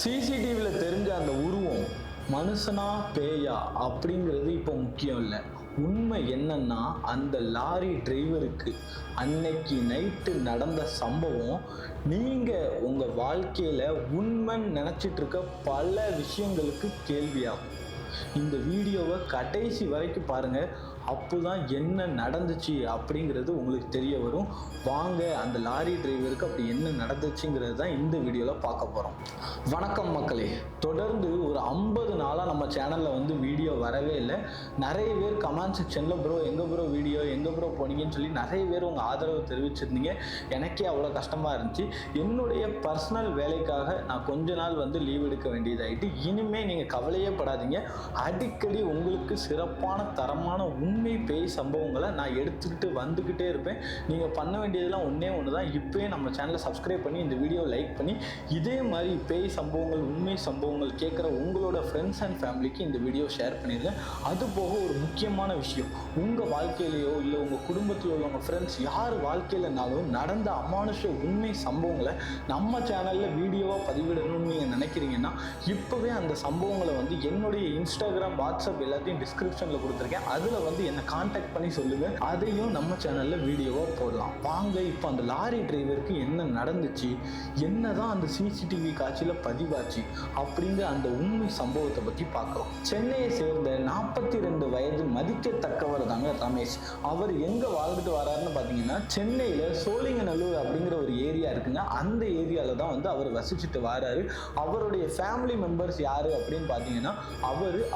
சிசிடிவியில் தெரிஞ்ச அந்த உருவம் மனுஷனா பேயா அப்படிங்கிறது இப்போ முக்கியம் இல்லை. உண்மை என்னன்னா, அந்த லாரி டிரைவருக்கு அன்னைக்கு நைட்டு நடந்த சம்பவம் நீங்கள் உங்கள் வாழ்க்கையில் உண்மைன்னு நினச்சிட்டு இருக்க பல விஷயங்களுக்கு கேள்வியாகும். இந்த வீடியோவை கடைசி வரைக்கும் பாருங்கள், அப்போதான் என்ன நடந்துச்சு அப்படிங்கிறது உங்களுக்கு தெரிய வரும். வாங்க அந்த லாரி டிரைவருக்கு அப்படி என்ன நடந்துச்சுங்கிறது தான் இந்த வீடியோவில் பார்க்க போகிறோம். வணக்கம் மக்களே, தொடர்ந்து ஒரு 50 நாளாக நம்ம சேனலில் வந்து வீடியோ வரவே இல்லை. நிறைய பேர் கமெண்ட் செக்ஷனில் ப்ரோ எங்கே ப்ரோ வீடியோ, எங்கே ப்ரோ போனீங்கன்னு சொல்லி நிறைய பேர் உங்கள் ஆதரவு தெரிவிச்சிருந்தீங்க. எனக்கே அவ்வளோ கஷ்டமாக இருந்துச்சு. என்னுடைய பர்சனல் வேலைக்காக நான் கொஞ்ச நாள் வந்து லீவ் எடுக்க வேண்டியதாகிட்டு, இனிமேல் நீங்கள் கவலையே படாதீங்க. அடிக்கடி உங்களுக்கு சிறப்பான தரமான உண்மை பேய் சம்பவங்களை நான் எடுத்துக்கிட்டு வந்துக்கிட்டே இருப்பேன். நீங்கள் பண்ண வேண்டியதெல்லாம் ஒன்றே ஒன்று தான். இப்போயே நம்ம சேனலை சப்ஸ்கிரைப் பண்ணி இந்த வீடியோ லைக் பண்ணி இதே மாதிரி பேய் சம்பவங்கள், உண்மை சம்பவங்கள் கேட்குற உங்களோட ஃப்ரெண்ட்ஸ் அண்ட் ஃபேமிலிக்கு இந்த வீடியோ ஷேர் பண்ணிடுங்க. அது போக ஒரு முக்கியமான விஷயம், உங்கள் வாழ்க்கையிலையோ இல்லை உங்கள் குடும்பத்தில் உள்ளவங்க ஃப்ரெண்ட்ஸ் யார் வாழ்க்கையிலனாலும் நடந்த அமானுஷ உண்மை சம்பவங்களை நம்ம சேனலில் வீடியோவாக பதிவிடணும்னு நீங்கள் நினைக்கிறீங்கன்னா இப்போவே அந்த சம்பவங்களை வந்து என்னுடைய இன்ஸ்டாகிராம், வாட்ஸ்அப் எல்லாத்தையும் டிஸ்கிரிப்ஷனில் கொடுத்துருக்கேன். அதில் வந்து என்னை கான்டாக்ட் பண்ணி சொல்லுங்கள். அதையும் நம்ம சேனலில் வீடியோவாக போடலாம். வாங்க இப்போ அந்த லாரி டிரைவருக்கு என்ன நடந்துச்சு, என்னதான் அந்த சிசிடிவி காட்சியில் பதிவாச்சு அப்படிங்கிற அந்த உண்மை சம்பவத்தை பற்றி பார்க்கலாம். சென்னையை சேர்ந்த 42 வயது மதிக்கத்தக்கவர் தாங்க ரமேஷ். அவர் எங்கே வாழ்ந்துட்டு வராருன்னு பார்த்தீங்கன்னா, சென்னையில் சோழிங்கநல்லூர் அப்படிங்கிற ஒரு ஏரியா இருக்குங்க. அந்த ஏரியாவில் தான் வந்து அவர் வசிச்சுட்டு வராரு. அவருடைய ஃபேமிலி மெம்பர்ஸ் யார் அப்படின்னு பார்த்தீங்கன்னா,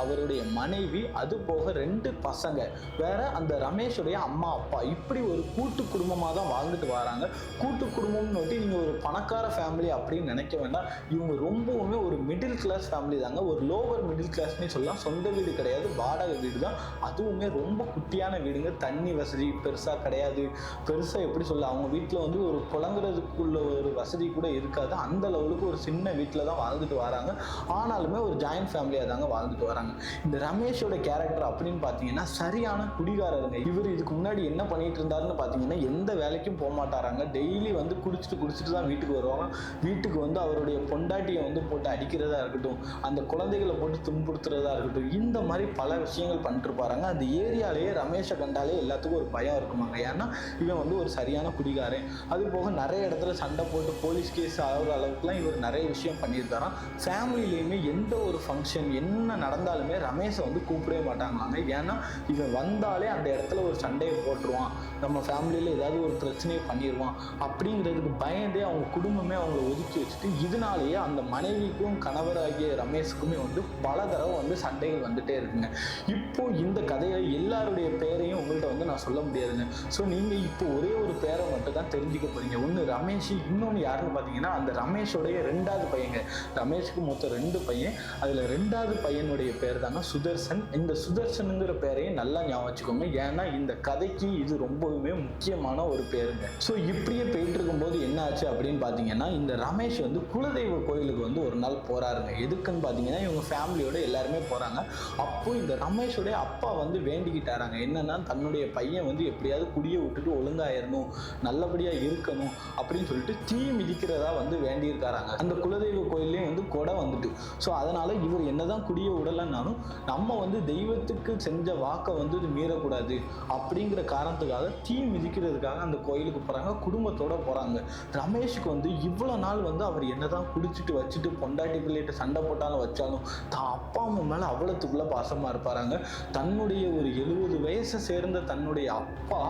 அவருடைய மனைவி, அது போக 2 பசங்க, வேற அந்த ரமேஷுடைய அம்மா அப்பா, இப்படி ஒரு கூட்டு குடும்பமாக தான் வாழ்ந்துட்டு வராங்க. கூட்டு குடும்பம்னு ஒட்டி நீங்கள் ஒரு பணக்கார ஃபேமிலி அப்படின்னு நினைக்க வேண்டாம். இவங்க ரொம்பவுமே ஒரு மிடில் கிளாஸ் ஃபேமிலி தாங்க. ஒரு லோவர் மிடில் கிளாஸ்னே சொல்லலாம். சொந்த வீடு கிடையாது, வாடகை வீடு தான். அதுவுமே ரொம்ப குட்டியான வீடுங்க. தண்ணி வசதி பெருசாக கிடையாது. பெருசாக எப்படி சொல்ல, அவங்க வீட்டில் வந்து ஒரு புழங்குறதுக்குள்ள ஒரு வசதி கூட இருக்காது. அந்த லெவலுக்கு ஒரு சின்ன வீட்டில் தான் வாழ்ந்துட்டு வராங்க. ஆனாலுமே ஒரு ஜாயின்ட் ஃபேமிலியாக தாங்க வாழ்ந்துட்டு வராங்க. இந்த ரமேஷோட கேரக்டர் அப்படின்னு பார்த்தீங்கன்னா சரியான குடிகாரருங்க. இவர் இதுக்கு முன்னாடி என்ன பண்ணிட்டு இருந்தாருன்னு பார்த்தீங்கன்னா, எந்த வேலைக்கும் போக மாட்டாராங்க. டெய்லி வந்து குடிச்சிட்டு தான் வீட்டுக்கு வருவாங்க. வீட்டுக்கு வந்து அவருடைய பொண்டாட்டியை வந்து போட்டு அடிக்கிறதா இருக்கட்டும், அந்த குழந்தைகளை போட்டு துன்புறுத்துறதா இருக்கட்டும், இந்த மாதிரி பல விஷயங்கள் பண்ணிட்டு இருப்பாங்க. அந்த ஏரியாலேயே ரமேஷை கண்டாலே எல்லாத்துக்கும் ஒரு பயம் இருக்குமாங்க. ஏன்னா இவன் வந்து ஒரு சரியான குடிகாரன். அது போக நிறைய இடத்துல சண்டை போட்டு போலீஸ் கேஸ் ஆகிற அளவுக்குலாம் இவர் நிறைய விஷயம் பண்ணியிருக்காராம். ஃபேமிலியிலையுமே எந்த ஒரு ஃபங்க்ஷன் என்ன நடந்தாலுமே ரமேஷை வந்து கூப்பிடவே மாட்டாங்களாங்க. ஏன்னா இவன் வந்தாலே அந்த இடத்துல ஒரு சண்டையை போட்டுருவான், நம்ம ஃபேமிலியில் ஏதாவது ஒரு பிரச்சனையை பண்ணிடுவான் அப்படிங்கிறதுக்கு பயந்தே அவங்க குடும்பமே அவங்கள ஒதுக்கி வச்சுட்டு, இதனாலேயே அந்த மனைவிக்கும் கணவராகிய ரமேஷுக்குமே வந்து பல தடவை வந்து சண்டைகள் வந்துட்டே இருக்குங்க. இப்போ இந்த கதையை எல்லாருடைய பேரையும் உங்கள்கிட்ட வந்து நான் சொல்ல முடியாதுங்க. ஸோ நீங்கள் இப்போ ஒரே ஒரு பேரை மட்டும் தான் தெரிஞ்சுக்க போறீங்க. ஒன்று ரமேஷ், இன்னொன்று யாருன்னு பார்த்தீங்கன்னா அந்த ரமேஷோடைய 2வது பையங்க. ரமேஷுக்கு மொத்தம் 2 பையன். அதில் 2வது பையனுடைய பேர் தாங்க சுதர்சன். இந்த சுதர்சனுங்கிற பேரையும் நல்லா ஞாபகம் வச்சுக்கோங்க. ஏன்னா இந்த கதைக்கு இது ரொம்பவுமே முக்கியமான ஒரு பேருங்க. ஸோ இப்படியே போயிட்டு இருக்கும்போது என்ன ஆச்சு அப்படின்னு பார்த்தீங்கன்னா, இந்த ரமேஷ் வந்து குலதெய்வ கோயிலுக்கு வந்து ஒரு நாள் போறாருங்க. எதுக்குன்னு பார்த்தீங்கன்னா, இவங்க ஃபேமிலியோட எல்லாருமே போறாங்க. அப்போ இந்த ரமேஷோடைய அப்பா வந்து வேண்டிக்கிட்டாராங்க. என்னன்னா, தன்னுடைய பையன் வந்து எப்படியாவது குடியை விட்டுட்டு ஒழுங்காயிரணும், நல்லபடியாக இருக்கணும் அப்படின்னு சொல்லிட்டு தீ மிதிக்கிறதா வந்து வேண்டியிருக்காராங்க. அந்த குலதெய்வ கோயிலையும் வந்து கொடை வந்துட்டு. ஸோ அதனால இவர் என்னதான் குடியை விடலைன்னாலும் நம்ம வந்து தெய்வத்துக்கு செஞ்ச வாக்கை வந்து மீறக்கூடாது அப்படிங்கிற காரணத்துக்காக தீ மிதிக்கிறதுக்காக அந்த கோயிலுக்கு போகிறாங்க. குடும்பத்தோட போகிறாங்க. ரமேஷுக்கு வந்து இவ்வளோ நாள் வந்து அவர் என்னதான் குடிச்சிட்டு வச்சுட்டு பொண்டாட்டி பிள்ளைகிட்ட சண்டை போட்டாலும் வச்சாலும் தான் அப்பா அம்மா மேலே அவ்வளோத்துக்குள்ளே பாசமாக இருப்பாராங்க. தன்னுடைய ஒரு 70 வயசை சேர்ந்த தன்னுடைய அப்பா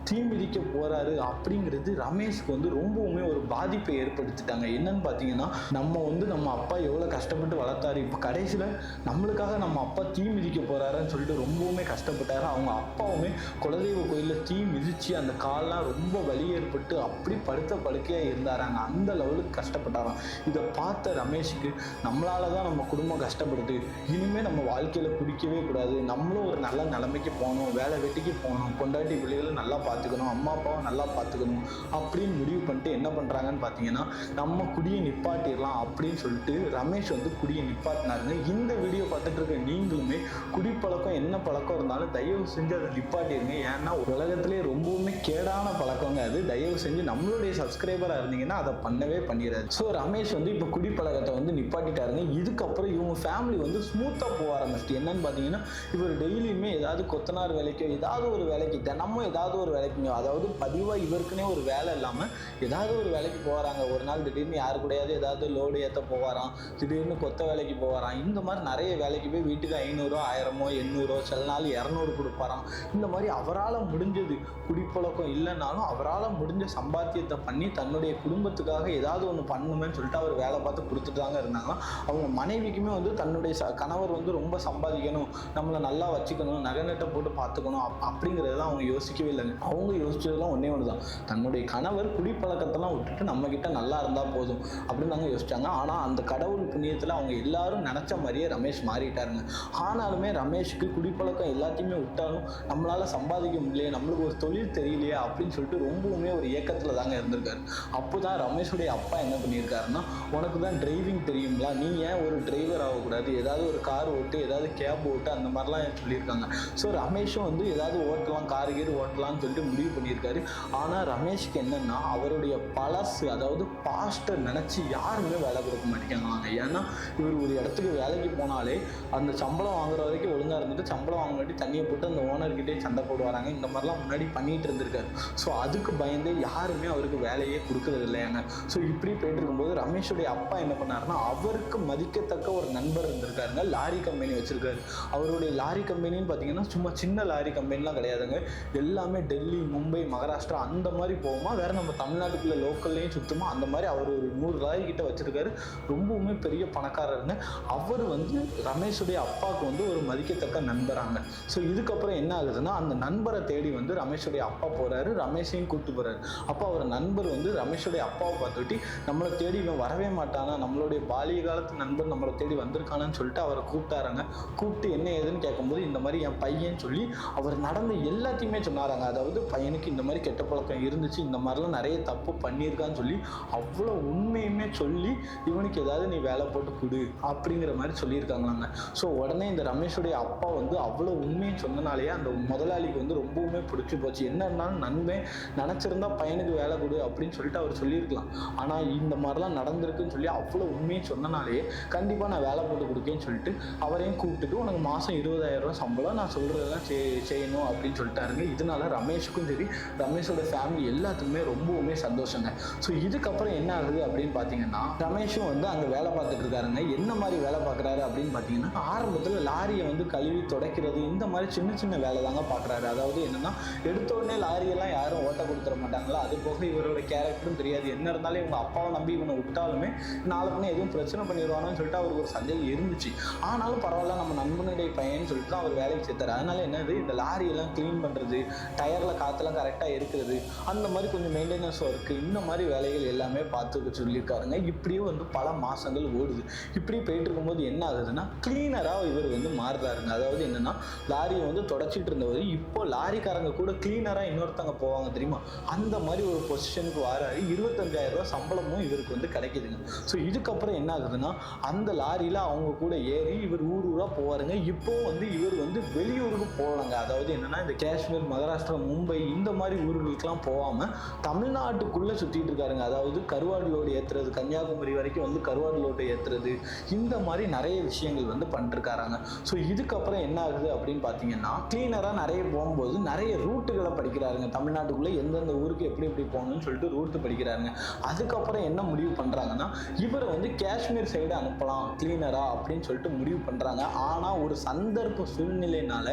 தீ மிதிக்க போகிறாரு அப்படிங்கிறது ரமேஷுக்கு வந்து ரொம்பவுமே ஒரு பாதிப்பை ஏற்படுத்திட்டாங்க. என்னன்னு பார்த்தீங்கன்னா, நம்ம அப்பா எவ்வளோ கஷ்டப்பட்டு வளர்த்தாரு, இப்போ கடைசியில் நம்மளுக்காக நம்ம அப்பா தீ மிதிக்க போகிறாருன்னு சொல்லிட்டு ரொம்பவுமே கஷ்டப்பட்டாரு. அவங்க அப்பாவுமே குலதெய்வ கோயிலில் தீ மிதித்து அந்த கால்லாம் ரொம்ப வலி ஏற்பட்டு அப்படி படுத்த படுக்கையாக இருந்தாராங்க. அந்த லெவலுக்கு கஷ்டப்பட்டாராம். இதை பார்த்த ரமேஷுக்கு நம்மளால தான் நம்ம குடும்பம் கஷ்டப்படுது, இனிமேல் நம்ம வாழ்க்கையில் குடிக்கவே கூடாது, நம்மளும் ஒரு நல்ல நிலைமைக்கு போகணும், வேலை வெட்டிக்கு போகணும், பொண்டாட்டி பிள்ளைகளை நல்லா பார்த்துக்கணும், அம்மா அப்பாவை நல்லா பார்த்துக்கணும் அப்படின்னு முடிவு பண்ணிட்டு என்ன பண்ணுறாங்கன்னு பார்த்தீங்கன்னா, நம்ம குடியை நிப்பாட்டிடலாம் அப்படின்னு சொல்லிட்டு ரமேஷ் வந்து குடியை நிப்பாட்டினாருங்க. இந்த வீடியோ பார்த்துட்டு இருக்க நீங்களுமே குடிப்பழக்கம் என்ன பழக்கம் இருந்தாலும் தயவு செஞ்சு அதை நிப்பாட்டிடுங்க. ஏன்னா உலகத்திலே ரொம்பவுமே கேடான பழக்கங்க அது. தயவு செஞ்சு நம்மளுடைய சப்ஸ்கிரைபராக இருந்தீங்கன்னா அதை பண்ணவே பண்ணிடாது. ஸோ ரமேஷ் வந்து இப்போ குடிப்பழக்கத்தை வந்து நிப்பாட்டிட்டாருங்க. இதுக்கப்புறம் இவங்க ஃபேமிலி வந்து ஸ்மூத்தாக போக ஆரம்பிச்சிட்டு என்னன்னு பார்த்தீங்கன்னா, இவர் டெய்லியுமே ஏதாவது கொத்தனார் வேலைக்கோ ஏதாவது ஒரு வேலைக்கு தினமும் ஏதாவது ஒரு வேலைக்குங்க, அதாவது பதிவாக இவருக்குன்னே ஒரு வேலை இல்லாமல் ஏதாவது ஒரு வேலைக்கு போகிறாங்க. ஒரு நாள் திடீர்னு யாரு கூடயாவது ஏதாவது லோடு ஏற்ற போவாராம், திடீர்னு கொத்த வேலைக்கு போவாராம். இந்த மாதிரி நிறைய வேலைக்கு போய் வீட்டுக்கு 500, 1000, 800, சில நாள் 200 கொடுப்பாராம். இந்த மாதிரி அவரால் முடிஞ்சது, குடிப்பழக்கம் இல்லைனாலும் அவரால் முடிஞ்ச சம்பாத்தியத்தை பண்ணி தன்னுடைய குடும்பத்துக்காக ஏதாவது ஒன்று பண்ணணுமேன்னு சொல்லிட்டு அவர் வேலை பார்த்து கொடுத்துட்டு தாங்க இருந்தாங்க. அவங்க மனைவிக்குமே வந்து தன்னுடைய கணவர் வந்து ரொம்ப சம்பாதிக்கணும், நம்மளை நல்லா வச்சுக்கணும், நகை நட்டை போட்டு பார்த்துக்கணும் அப்படிங்கிறதெல்லாம் அவங்க யோசிக்கவே இல்லைங்க. அவங்க யோசிச்சதெல்லாம் ஒன்றே ஒன்று தான், தன்னுடைய கணவர் குடிப்பழக்கத்தெல்லாம் விட்டுட்டு நம்ம கிட்ட நல்லா இருந்தால் போதும் அப்படின்னு தாங்க யோசிச்சாங்க. ஆனால் அந்த கடவுள் புண்ணியத்தில் அவங்க எல்லாரும் நினச்ச மாதிரியே ரமேஷ் மாறிட்டாருங்க. ஆனாலுமே ரமேஷுக்கு குடிப்பழக்கம் எல்லாத்தையுமே விட்டாலும் நம்மளால சம்பாதிக்க முடியலையே, நம்மளுக்கு ஒரு தொழில் தெரியலையே அப்படின்னு சொல்லிட்டு ரொம்பவுமே ஒரு ஏக்கத்தில் தாங்க இருந்திருக்காரு. அப்போ தான் ரமேஷுடைய அப்பா என்ன பண்ணியிருக்காருன்னா, உனக்கு தான் டிரைவிங் தெரியுங்களா, நீ ஏன் ஒரு டிரைவர் ஆகக்கூடாது, ஏதாவது ஒரு கார் ஓட்டு, ஏதாவது கேப் ஓட்டு, அந்த மாதிரிலாம் சொல்லியிருக்காங்க. ஸோ ரமேஷும் வந்து ஏதாவது ஓட்டலாம், காரு கீர் ஓட்டலாம்னு சொல்லிட்டு முடிவு பண்ணியிருக்காரு. ஆனால் ரமேஷுக்கு என்னன்னா, அவருடைய பழசு அதாவது பாஸ்ட்டை நினச்சி யாருமே வேலை கொடுக்க மாட்டேங்கிறாங்க. ஏன்னா இவர் ஒரு இடத்துக்கு வேலைக்கு போனாலே அந்த சம்பளம் வாங்குற வரைக்கும் ஒழுங்காக இருந்துட்டு சம்பளம் வாங்கினாட்டி தண்ணியை போட்டு அந்த ஓனர்கிட்டே சண்டை போடுவாராங்க. இந்த மாதிரிலாம் முன்னாடி பண்ணிட்டு இருந்திருக்காரு. ஸோ அதுக்கு பயந்து யாருமே அவருக்கு வேலையே கொடுக்கறது இல்லையாங்க. ஸோ இப்படி போயிட்டு இருக்கும்போது ரமேஷுடைய அப்பா என்ன பண்ணாருன்னா, அவருக்கு மதிக்கத்தக்க ஒரு நண்பர் இருந்திருக்காருங்க, லாரி கம்பெனி வச்சிருக்காரு. அவருடைய லாரி கம்பெனின்னு பார்த்தீங்கன்னா சும்மா சின்ன லாரி கம்பெனிலாம் கிடையாதுங்க, எல்லாமே டெல்லி, மும்பை, மகாராஷ்டிரா அந்த மாதிரி போகுமா, வேற நம்ம தமிழ்நாட்டுக்குள்ள லோக்கல்லையும் சுத்தமா அந்த மாதிரி அவர் ஒரு 100 லாரி கிட்ட வச்சிருக்காரு. ரொம்பவுமே பெரிய பணக்காரருங்க. அவர் வந்து ரமேஷுடைய அப்பாவுக்கு வந்து ஒரு மதிக்கத்தக்க நண்பராங்க. ஸோ இதுக்கப்புறம் என்ன ஆகுதுன்னா, அந்த நண்பரை தேடி வந்து ரமேஷுடைய அப்பா போறாரு, ரமேஷையும் கூப்பிட்டு போறாரு. அப்போ அவர் நண்பர் வந்து ரமேஷுடைய அப்பாவை பார்த்துட்டு, நம்மளை தேடி இவன் வரவே மாட்டானா, நம்மளுடைய பாலிய காலத்து நண்பர் நம்மளை தேடி வந்திருக்கானான்னு சொல்லிட்டு அவரை கூப்பிட்டாராங்க. கூப்பிட்டு என்ன ஏதுன்னு கேட்கும்போது, இந்த மாதிரி என் பையன் சொல்லி அவர் நடந்த எல்லாத்தையுமே சொன்னாராங்க. அதாவது பையனுக்கு இந்த மாதிரி கெட்ட பழக்கம் இருந்துச்சு, இந்த மாதிரிலாம் நிறைய தப்பு பண்ணியிருக்கான்னு சொல்லி அவ்வளோ உண்மையுமே சொல்லி இவனுக்கு ஏதாவது நீ வேலை போட்டு கொடு அப்படிங்கிற மாதிரி சொல்லியிருக்காங்களாங்க. ஸோ உடனே இந்த ரமேஷுடைய அப்பா வந்து அவ்வளோ உண்மையை சொன்னனாலேயே அந்த முதலாளிக்கு வந்து ரொம்பவுமே பிடிச்சி போச்சு. என்ன இருந்தாலும் நண்பன் நினச்சிருந்தா பையனுக்கு வேலை கொடு அப்படின்னு சொல்லிட்டு அவர் சொல்லியிருக்கலாம். ஆனால் இந்த மாதிரிலாம் நடந்திருக்குன்னு சொல்லி அவ்வளோ உண்மையை சொன்னனாலேயே கண்டிப்பாக நான் வேலை போட்டு கொடுக்கேன்னு சொல்லிட்டு அவரையும் கூப்பிட்டுட்டு, உனக்கு மாதம் 20,000 ரூபா சம்பளம், நான் சொல்கிறதெல்லாம் செய்யணும் அப்படின்னு சொல்லிட்டாருங்க. இதனால ரமேஷுக்கும் சரி, ரமேஷோட ஃபேமிலி எல்லாத்துக்குமே ரொம்பவுமே சந்தோஷங்க. ஸோ இதுக்கப்புறம் என்ன ஆகுது அப்படின்னு பார்த்தீங்கன்னா, ரமேஷும் வந்து அங்கே வேலை பார்த்துட்டு இருக்காருங்க. என்ன மாதிரி வேலை பார்க்குறாரு அப்படின்னு பார்த்தீங்கன்னா, ஆரம்பத்தில் லாரியை வந்து கழுவி துடைக்கிறது இந்த மாதிரி சின்ன சின்ன வேலை தாங்க பார்க்குறாரு. அதாவது என்னன்னா, எடுத்த உடனே லாரியெல்லாம் யாரும் ஓட்ட கொடுத்துட மாட்டாங்களா, அது போக இவரோட கேரக்டரும் தெரியாது. என்ன இருந்தாலும் இவங்க அப்பாவை நம்பி இவனை விட்டாலுமே நாளைக்குன்னு எதுவும் பிரச்சனை பண்ணிடுவானு சொல்லிட்டு அவருக்கு ஒரு சந்தேகம் இருந்துச்சு. ஆனாலும் பரவாயில்ல, நம்ம நண்பனுடைய பையன் சொல்லிட்டு தான் அவர் வேலைக்கு சேர்த்தாரு. அதனால என்னது, இந்த லாரியெல்லாம் க்ளீன் பண்ணுறது, டயரில் காற்றுலாம் கரெக்டாக இருக்கிறது, அந்த மாதிரி கொஞ்சம் மெயின்டெனன்ஸ் ஒர்க்கு, இந்த மாதிரி வேலைகள் எல்லாமே பார்த்து சொல்லியிருக்காருங்க. இப்படியும் வந்து பல மாதங்கள் ஓடுது. இப்படி போயிட்டு இருக்கும்போது என்ன ஆகுதுன்னா, கிளீனராக இவர் வந்து மாறுறாருங்க. அதாவது என்னன்னா, லாரியை வந்து தொடச்சிட்டு இருந்தவர் இப்போ லாரிக்காரங்க கூட கிளீனராக இன்னொருத்தவங்க போவாங்க தெரியுமா, அந்த மாதிரி ஒரு பொசிஷனுக்கு வராரு. 25,000 ரூபா சம்பளமும் இவருக்கு வந்து கிடைக்குதுங்க. ஸோ இதுக்கப்புறம் என்ன ஆகுதுன்னா, அந்த லாரியில் அவங்க கூட ஏறி இவர் ஊராக போவாருங்க. இப்போ வந்து இவர் வந்து வெளியூருக்கு போகலாங்க. அதாவது என்னன்னா, இந்த காஷ்மீர், மகாராஷ்டிரா, மும்பை இந்த மாதிரி ஊர்களுக்கெல்லாம் போகாமல் தமிழ்நாட்டுக்குள்ளே சுற்றிட்டு இருக்காருங்க. அதாவது கருவாடு லோடு ஏற்றுறது, கன்னியாகுமரி வரைக்கும் வந்து கருவாடு லோடு ஏற்றுறது, இந்த மாதிரி நிறைய விஷயங்கள் வந்து பண்ணிருக்காராங்க. ஸோ இதுக்கப்புறம் என்ன ஆகுது அப்படின்னு பார்த்தீங்கன்னா, கிளீனராக நிறைய போகும்போது நிறைய ரூட்டுகளை படிக்கிறாருங்க. தமிழ்நாட்டுக்குள்ளே எந்தெந்த ஊருக்கு எப்படி எப்படி போகணும்னு சொல்லிட்டு ரூட்டு படிக்கிறாருங்க. அதுக்கப்புறம் என்ன முடிவு பண்ணுறாங்கன்னா, இவரை வந்து காஷ்மீர் சைடு அனுப்பலாம் கிளீனரா அப்படின்னு சொல்லிட்டு முடிவு பண்ணுறாங்க. ஆனால் ஒரு சந்தர்ப்ப சூழ்நிலையினால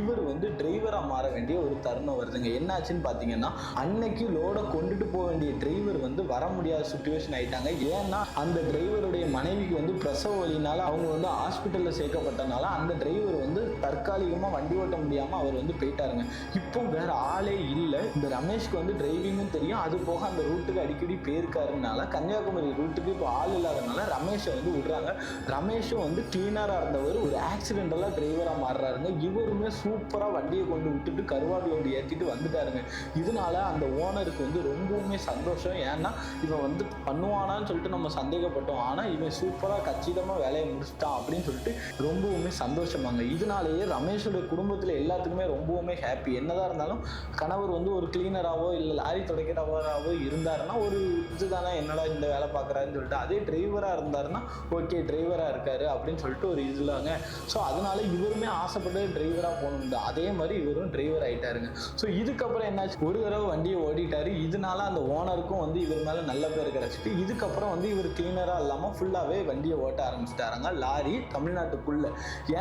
இவர் வந்து டிரைவராக மாற வேண்டிய ஒரு தருணம் வருதுங்க. என்னாச்சுன்னு பார்த்தீங்கன்னா, அன்னைக்கு லோடை கொண்டுட்டு போக வேண்டிய டிரைவர் வந்து வர முடியாத சுச்சுவேஷன் ஆயிட்டாங்க. ஏன்னா அந்த டிரைவருடைய மனைவிக்கு வந்து பிரசவ வலினால அவங்க வந்து ஹாஸ்பிட்டலில் சேர்க்கப்பட்டனால அந்த டிரைவர் வந்து தற்காலிகமாக வண்டி ஓட்ட முடியாமல் அவர் வந்து போயிட்டாருங்க. இப்போ வேற ஆளே இல்லை. இந்த ரமேஷ்க்கு வந்து டிரைவிங்கும் தெரியும், அது போக அந்த ரூட்டுக்கு அடிக்கடி போயிருக்காருனால கன்னியாகுமரி ரூட்டுக்கு இப்போ ஆள் இல்லாதனால ரமேஷை வந்து விடுறாங்க. ரமேஷும் வந்து கிளீனராக இருந்தவர் ஒரு ஆக்சிடென்டலாக டிரைவராக மாறுறாருங்க. இவருமே சூப்பராக வண்டியை கொண்டு விட்டுட்டு கருவாடு லோடு ஏற்றிட்டு வந்துட்டாருங்க. இதனால அந்த ஓனருக்கு வந்து ரொம்பவுமே சந்தோஷம். ஏன்னா இவன் வந்து பண்ணுவானான்னு சொல்லிட்டு நம்ம சந்தேகப்பட்டோம், ஆனால் இவன் சூப்பராக கச்சிதமாக வேலையை முடிச்சிட்டான் அப்படின்னு சொல்லிட்டு ரொம்பவுமே சந்தோஷமாங்க. இதனாலேயே ரமேஷோட குடும்பத்தில் எல்லாத்துக்குமே ரொம்பவுமே ஹாப்பி. என்னதான் இருந்தாலும் கணவர் வந்து ஒரு கிளீனராகவோ இல்லை லாரி துடைக்கிறவராகவோ இருந்தாருன்னா ஒரு இதுதானே, என்னடா இந்த வேலை பார்க்குறாருன்னு சொல்லிட்டு. அதே டிரைவராக இருந்தாருன்னா ஓகே டிரைவராக இருக்காரு அப்படின்னு சொல்லிட்டு ஒரு இதுலாங்க. ஸோ அதனால இவருமே ஆசைப்பட்டு டிரைவராக போகணும். அதே மாதிரி இவரும் டிரைவர் ஆகிட்டாருங்க. ஸோ இதுக்கப்புறம் என்னாச்சு, ஒரு தடவை வண்டியை ஓடிட்டாரு. இதனால அந்த ஓனருக்கும் வந்து இவர் மேலே நல்ல பேர் கிடச்சிட்டு இதுக்கப்புறம் வந்து இவர் கிளீனராக இல்லாமல் ஃபுல்லாகவே வண்டியை ஓட்ட ஆரம்பிச்சிட்டாருங்க, லாரி தமிழ்நாட்டுக்குள்ள.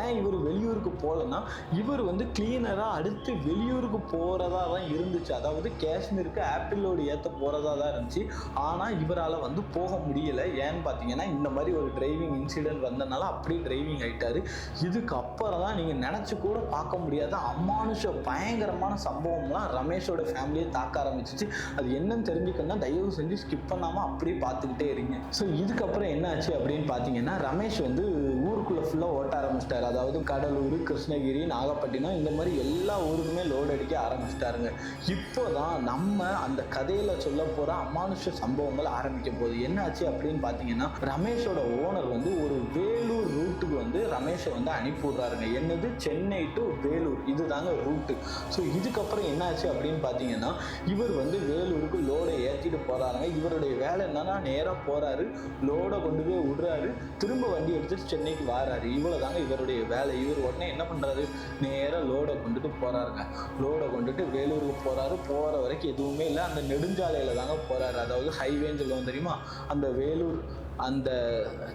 ஏன் இவர் வெளியூருக்கு போகலன்னா, இவர் வந்து கிளீனராக அடுத்து வெளியூருக்கு போகிறதா தான் இருந்துச்சு. அதாவது காஷ்மீருக்கு ஆப்பிள் லோடு ஏற்ற போகிறதா தான் இருந்துச்சு. ஆனால் இவரால் வந்து போக முடியலை. ஏன்னு பார்த்தீங்கன்னா இந்த மாதிரி ஒரு டிரைவிங் இன்சிடென்ட் வந்தனால அப்படியே டிரைவிங் ஆகிட்டாரு. இதுக்கு அப்புறம் தான் நீங்கள் நினச்சி கூட பார்க்க முடியாத அமானுஷ பயங்கரமான சம்பவம்லாம் ரமேஷோட ஃபேமிலியை தாக்க ஆரம்பிச்சிச்சு. அது என்னன்னு தெரிஞ்சுக்கணும்னா தயவு செஞ்சு ஸ்கிப் பண்ணாமல் அப்படியே பார்த்துக்கிட்டே இருங்க. ஸோ இதுக்கப்புறம் என்ன ஆச்சு அப்படின்னு பார்த்தீங்கன்னா, ரமேஷ் வந்து ஊருக்குள்ளே ஃபுல்லாக ஓட்ட ஆரம்பிச்சிட்டாரு. அதாவது கடலூர், கிருஷ்ணகிரி, நாகப்பட்டினம் இந்த மாதிரி எல்லா ஊருக்குமே லோடு அடிக்க ஆரம்பிச்சிட்டாருங்க. இப்போதான் நம்ம அந்த கதையில சொல்ல போற அமானுஷ சம்பவங்கள் ஆரம்பிக்க போகுது. என்ன ஆச்சு அப்படின்னு பார்த்தீங்கன்னா, ரமேஷோட ஓனர் வந்து ஒரு வேலூர் ரூட்டுக்கு வந்து ரமேஷை வந்து அனுப்பி விடுறாருங்க. என்னது, சென்னை டு வேலூர், இதுதாங்க ரூட்டு. ஸோ இதுக்கப்புறம் என்ன ஆச்சு அப்படின்னு பார்த்தீங்கன்னா, இவர் வந்து வேலூருக்கு லோடை ஏற்றிட்டு போறாருங்க. இவருடைய வேலை என்னன்னா, நேராக போறாரு, லோடை கொண்டு போய் விடுறாரு, திரும்ப வண்டி எடுத்துட்டு சென்னைக்கு வராரு. இவ்வளவுதாங்க இவருடைய வேலை. இவர் உடனே என்ன பண்றாரு, நேராக லோடை கொண்டுட்டு போறாருங்க. லோடை கொண்டுட்டு வேலூருக்கு போறாரு. போற வரைக்கும் எதுவுமே இல்லை, அந்த நெடுஞ்சாலையில தாங்க போறாரு. அதாவது ஹைவேன்னு சொல்லுவோம் தெரியுமா, அந்த வேலூர் அந்த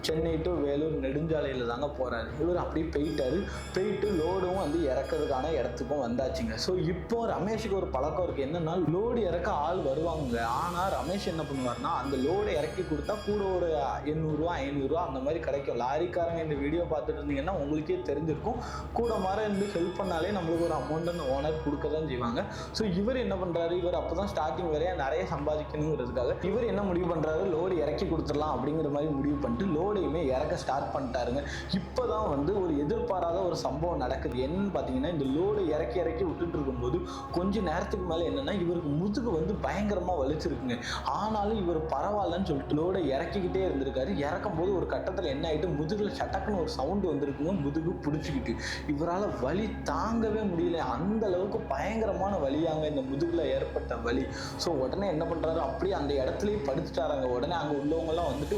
சென்னை டு வேலூர் நெடுஞ்சாலையில் தாங்க போகிறாரு. இவர் அப்படியே போயிட்டு லோடும் வந்து இறக்கிறதுக்கான இடத்துக்கும் வந்தாச்சுங்க. ஸோ இப்போ ரமேஷுக்கு ஒரு பழக்கம் இருக்குது. என்னன்னா, லோடு இறக்க ஆள் வருவாங்க. ஆனால் ரமேஷ் என்ன பண்ணுவார்னா, அந்த லோடை இறக்கி கொடுத்தா கூட ஒரு 800 500 அந்த மாதிரி கிடைக்கும். லாரிக்காரங்க இந்த வீடியோ பார்த்துட்டு இருந்தீங்கன்னா உங்களுக்கே தெரிஞ்சிருக்கும், கூட மாற இருந்து ஹெல்ப் பண்ணாலே நம்மளுக்கு ஒரு அமௌண்ட் அந்த ஓனர் கொடுக்க தான் செய்வாங்க. ஸோ இவர் என்ன பண்ணுறாரு, இவர் அப்போ தான் ஸ்டார்டிங் வரையா நிறைய சம்பாதிக்கணுங்கிறதுக்காக இவர் என்ன முடிவு பண்ணுறாரு, லோடு இறக்கி கொடுத்துடலாம் அப்படிங்கிற மாதிரி முடிவு பண்ணிட்டு லோடையுமே இறக்க ஸ்டார்ட் பண்ணிட்டாருங்க. இப்போதான் வந்து ஒரு எதிர்பாராத ஒரு சம்பவம் நடக்குது. என்னன்னு பார்த்தீங்கன்னா, இந்த லோடு இறக்கி விட்டுட்டு இருக்கும்போது கொஞ்ச நேரத்துக்கு மேலே என்னன்னா, இவருக்கு முதுகு வந்து பயங்கரமாக வலிச்சிருக்குங்க. ஆனாலும் இவர் பரவாயில்லன்னு சொல்லிட்டு லோடை இறக்கிக்கிட்டே இருந்திருக்காரு. இறக்கும் போது ஒரு கட்டத்தில் என்ன ஆகிட்டு, முதுகில் சட்டக்குன்னு ஒரு சவுண்டு வந்திருக்குங்க. முதுகு பிடிச்சிக்கிட்டு இவரால் வலி தாங்கவே முடியல. அந்த அளவுக்கு பயங்கரமான வலியாங்க இந்த முதுகில் ஏற்பட்ட வலி. ஸோ உடனே என்ன பண்ணுறாரு, அப்படியே அந்த இடத்துலயே படுத்துட்டாராங்க. உடனே அங்கே உள்ளவங்கலாம் வந்துட்டு,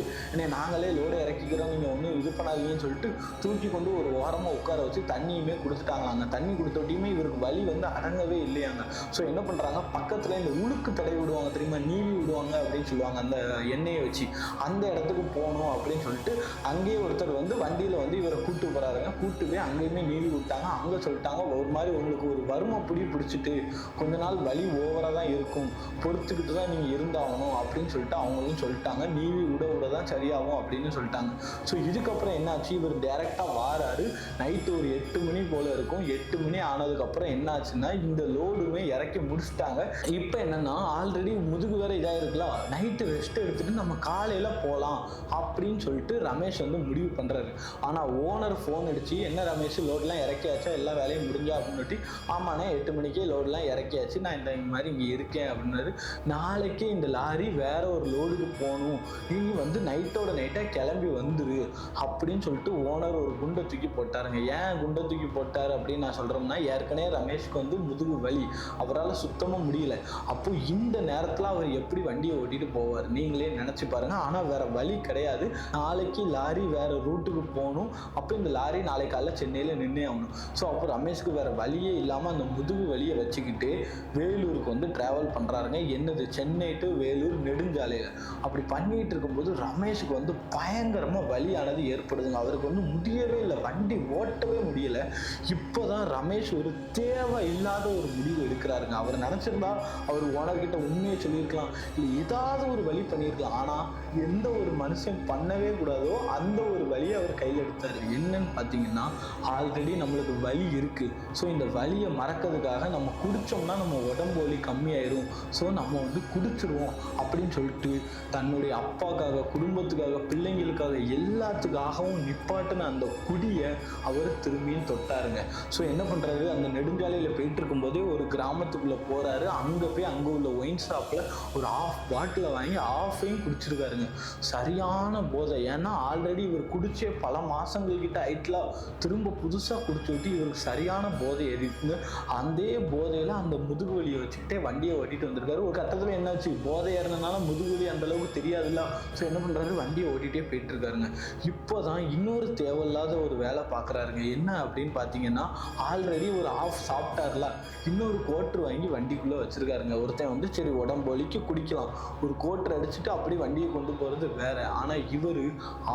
நாங்களே லோடை இறக்கிக்கிறோம், நீங்கள் ஒன்றும் இது பண்ணாதீங்கன்னு சொல்லிட்டு தூக்கி கொண்டு ஒரு ஓரமாக உட்கார வச்சு தண்ணியுமே கொடுத்துட்டாங்களாங்க. தண்ணி கொடுத்தோட்டியுமே இவருக்கு வலி வந்து அடங்கவே இல்லையாங்க. ஸோ என்ன பண்ணுறாங்க, பக்கத்தில் இந்த உழுக்கு தடை விடுவாங்க தெரியுமா, நீவி விடுவாங்க அப்படின்னு சொல்லுவாங்க, அந்த எண்ணெயை வச்சு அந்த இடத்துக்கு போகணும் அப்படின்னு சொல்லிட்டு அங்கேயே ஒருத்தர் வந்து வண்டியில் வந்து இவரை கூட்டு போகிறாருங்க. கூட்டு போய் அங்கேயுமே நீவி விட்டாங்க. அங்கே சொல்லிட்டாங்க, ஒரு மாதிரி உங்களுக்கு ஒரு வறுமை பிடிச்சிட்டு கொஞ்ச நாள் வலி ஓவராக தான் இருக்கும், பொறுத்துக்கிட்டு தான் நீங்கள் இருந்தாகணும் அப்படின்னு சொல்லிட்டு அவங்களும் சொல்லிட்டாங்க. நீவி விட தான் சரியாகும் அப்படின்னு சொல்லிட்டாங்க. ஸோ இதுக்கப்புறம் என்னாச்சு, இவர் டைரெக்டாக வாராரு. நைட்டு ஒரு 8 மணி போல இருக்கும். 8 மணி ஆனதுக்கப்புறம் என்னாச்சுன்னா, இந்த லோடுமே இறக்கி முடிச்சுட்டாங்க. இப்போ என்னன்னா, ஆல்ரெடி முதுகு வேற இதாக இருக்கலாம், நைட்டு ரெஸ்ட் எடுத்துட்டு நம்ம காலையில் போகலாம் அப்படின்னு சொல்லிட்டு ரமேஷ் வந்து முடிவு பண்ணுறாரு. ஆனால் ஓனர் ஃபோன் அடிச்சு, என்ன ரமேஷ் லோடெலாம் இறக்கியாச்சா, எல்லா வேலையும் முடிஞ்சா அப்படின்னு. ஆமாண்ணே 8 மணிக்கே லோடெலாம் இறக்கியாச்சு, நான் இந்த மாதிரி இங்கே இருக்கேன் அப்படின்னாரு. நாளைக்கே இந்த லாரி வேற ஒரு லோடுக்கு போகணும், நீ வந்து நைட்டோட நைட்டாக கிளம்பி வந்துரு அப்படின்னு சொல்லிட்டு ஓனர் ஒரு குண்டை தூக்கி போட்டாருங்க. ஏன் குண்டை தூக்கி போட்டார் அப்படின்னு நான் சொல்கிறோம்னா, ஏற்கனவே ரமேஷ்க்கு வந்து முதுகு வலி, அவரால் சுத்தமாக முடியல. அப்போ இந்த நேரத்தில் அவர் எப்படி வண்டியை ஓட்டிட்டு போவார் நீங்களே நினச்சி பாருங்க. ஆனால் வேற வழி கிடையாது, நாளைக்கு லாரி வேற ரூட்டுக்கு போகணும். அப்போ இந்த லாரி நாளை காலைல சென்னையில் நின்னே ஆகணும். ஸோ அப்போ ரமேஷ்க்கு வேற வழியே இல்லாமல் அந்த முதுகு வலியை வச்சுக்கிட்டு வேலூருக்கு வந்து டிராவல் பண்ணுறாருங்க. என்னது, சென்னை டு வேலூர் நெடுஞ்சாலையில். அப்படி பண்ணிட்டு இருக்கும்போது ரமேஷுக்கு வந்து பயங்கரமாக வலியானது ஏற்படுதுங்க. அவருக்கு வந்து முடியவே இல்லை, வண்டி ஓட்டவே முடியல. இப்போதான் ரமேஷ் ஒரு தேவை இல்லாத ஒரு முடிவு எடுக்கிறாருங்க. அவர் நினச்சிருந்தா அவர் ஓனர்கிட்ட உண்மையை சொல்லியிருக்கலாம், இல்லை ஏதாவது ஒரு வழி பண்ணியிருக்கலாம். ஆனால் எந்த ஒரு மனுஷன் பண்ணவே கூடாதோ அந்த ஒரு வழியை அவர் கையில் எடுத்தார். என்னன்னு பார்த்தீங்கன்னா, ஆல்ரெடி நம்மளுக்கு வலி இருக்குது. ஸோ இந்த வலியை மறக்கிறதுக்காக நம்ம குடித்தோம்னா நம்ம உடம்பு வலி கம்மியாயிரும், ஸோ நம்ம வந்து குடிச்சிருவோம் அப்படின்னு சொல்லிட்டு தன்னுடைய அப்பாக்காக, குடும்ப குடும்பத்துக்காக, பிள்ளைங்களுக்காக, எல்லாத்துக்காகவும் நிப்பாட்டின அந்த குடியை அவர் திரும்பியும் தொட்டாருங்க. ஸோ என்ன பண்றாரு, அந்த நெடுஞ்சாலையில போயிட்டு இருக்கும்போதே ஒரு கிராமத்துக்குள்ள போறாரு. அங்க போய் அங்க உள்ள ஒயின் ஷாப்ல ஒரு ஆஃப் பாட்டில வாங்கி ஆஃபையும் குடிச்சிருக்காருங்க. சரியான போதை. ஏன்னா ஆல்ரெடி இவர் குடிச்சே பல மாசங்கள் கிட்ட ஆயிட்டுல, திரும்ப புதுசா குடிச்சு விட்டு இவருக்கு சரியான போதை ஏறிட்டுங்க. அதே போதையில அந்த முதுகு வலியை வச்சுக்கிட்டே வண்டியை ஓட்டிட்டு வந்திருக்காரு. ஒரு கட்டத்துல என்னாச்சு, போதை ஏறினால முதுகு வலி அந்த அளவுக்கு தெரியாதுல்ல. ஸோ என்ன பண்றாரு, வண்டியை ஓட்டிகிட்டே போயிட்டு இருக்காருங்க. இப்போதான் இன்னொரு தேவையில்லாத ஒரு வேலை பார்க்குறாருங்க. என்ன அப்படின்னு பார்த்தீங்கன்னா, ஆல்ரெடி ஒரு ஆஃப் சாப்பிட்டார்ல, இன்னொரு கோட்ரு வாங்கி வண்டிக்குள்ளே வச்சிருக்காருங்க. ஒருத்தன் வந்து சரி உடம்பு வலிக்கு குடிக்கலாம், ஒரு கோட்ரு அடிச்சுட்டு அப்படி வண்டியை கொண்டு போகிறது வேற. ஆனால் இவர்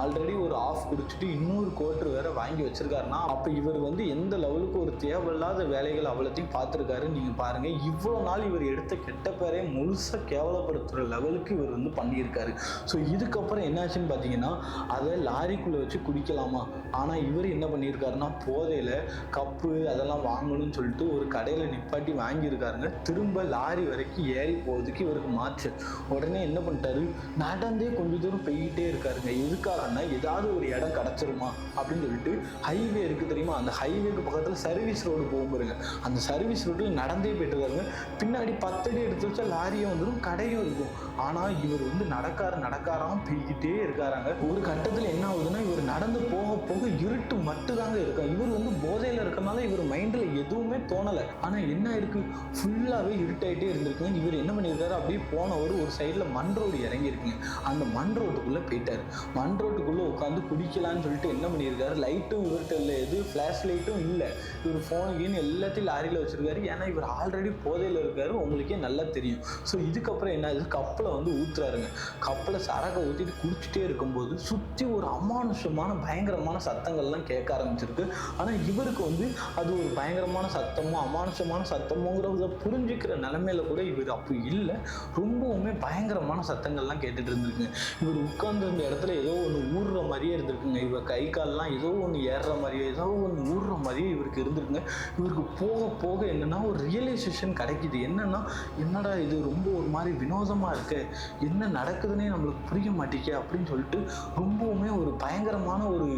ஆல்ரெடி ஒரு ஆஃப் குடிச்சிட்டு இன்னொரு கோட்ரு வேற வாங்கி வச்சிருக்காருன்னா, அப்போ இவர் வந்து எந்த லெவலுக்கு ஒரு தேவையில்லாத வேலைகள் அவ்வளோத்தையும் பார்த்துருக்காரு நீங்கள் பாருங்க. இவ்வளோ நாள் இவர் எடுத்த கெட்ட பேரை முழுசாக கேவலப்படுத்துகிற லெவலுக்கு இவர் வந்து பண்ணியிருக்காரு. ஸோ இதுக்கப்புறம் என்னாச்சுன்னு பார்த்தீங்கன்னா, அதை லாரிக்குள்ளே வச்சு குடிக்கலாமா, ஆனால் இவர் என்ன பண்ணியிருக்காருன்னா, போதையில் கப்பு அதெல்லாம் வாங்கணும்னு சொல்லிட்டு ஒரு கடையில் நிப்பாட்டி வாங்கியிருக்காருங்க. திரும்ப லாரி வரைக்கும் ஏறி போகிறதுக்கு இவருக்கு மாற்று. உடனே என்ன பண்ணிட்டாரு, நடந்தே கொஞ்சம் தூரம் போய்கிட்டே இருக்காருங்க. எதுக்காகன்னா, ஏதாவது ஒரு இடம் கிடச்சிருமா அப்படின்னு சொல்லிட்டு, ஹைவே இருக்குது தெரியுமா, அந்த ஹைவேக்கு பக்கத்தில் சர்வீஸ் ரோடு போகும்போதுங்க, அந்த சர்வீஸ் ரோட்டில் நடந்தே போயிட்டு இருக்காருங்க. பின்னாடி 10 அடி எடுத்து வச்சா லாரியும் வந்துடும், கடையும் இருக்கும். ஆனால் இவர் வந்து நடக்காராம் போய்கிட்டே இருக்காராங்க. ஒரு கட்டத்தில் என்ன ஆகுதுன்னா, இவர் நடந்து போக போக இருட்டு மட்டும் தாங்க இருக்கும். இவர் வந்து போதையில் இருக்கனால இவர் மைண்டில் எதுவுமே தோணலை. ஆனால் என்ன இருக்கு, ஃபுல்லாகவே இருட்டாயிட்டே இருந்திருக்குங்க. இவர் என்ன பண்ணியிருக்காரு, அப்படியே போனவர் ஒரு சைடில் மண் ரோடு இறங்கியிருக்குங்க. அந்த மண் ரோட்டுக்குள்ளே போயிட்டார். மண் ரோட்டுக்குள்ளே உட்காந்து குடிக்கலான்னு சொல்லிட்டு என்ன பண்ணியிருக்காரு, லைட்டும் இவர்கிட்ட இல்லை, எது ஃப்ளாஷ் லைட்டும் இல்லை. இவர் ஃபோனுக்குன்னு எல்லாத்தையும் லாரியில் வச்சிருக்காரு. ஏன்னா இவர் ஆல்ரெடி போதையில் இருக்காரு, உங்களுக்கே நல்லா தெரியும். ஸோ இதுக்கப்புறம் என்ன ஆகுது, கப்பில் வந்து ஊற்றுறாருங்க. கப்பில் சரக்கை ஊற்றிட்டு குடிச்சிட்டே இருக்கும்போது சுற்றி ஒரு அமானுஷமான பயங்கரமான சத்தங்கள்லாம் கேட்க ஆரம்பிச்சிருக்கு. ஆனால் இவருக்கு வந்து அது ஒரு பயங்கரமான சத்தமோ அமானுஷமான சத்தமோங்கிறத புரிஞ்சுக்கிற நிலைமையில கூட இவர் அப்போ இல்லை. ரொம்பவுமே பயங்கரமான சத்தங்கள்லாம் கேட்டுட்டு இருந்திருக்குங்க. இவர் உட்கார்ந்து இருந்த இடத்துல ஏதோ ஒன்று ஊறுற மாதிரியே இருந்திருக்குங்க. இவர் கை கால்லாம் ஏதோ ஒன்று ஏறுற மாதிரியே, ஏதோ ஒன்று ஊறுற மாதிரியே இவருக்கு இருந்திருக்குங்க. இவருக்கு போக போக என்னன்னா ஒரு ரியலைசேஷன் கிடைக்குது. என்னன்னா, என்னடா இது ரொம்ப ஒரு மாதிரி வினோதமா இருக்கு, என்ன நடக்குதுன்னே நம்மளுக்கு புரிய மாட்டேங்க அப்படின்னு சொல்லிட்டு ரொம்பவுமே ஒரு பயங்கரமான ஒரு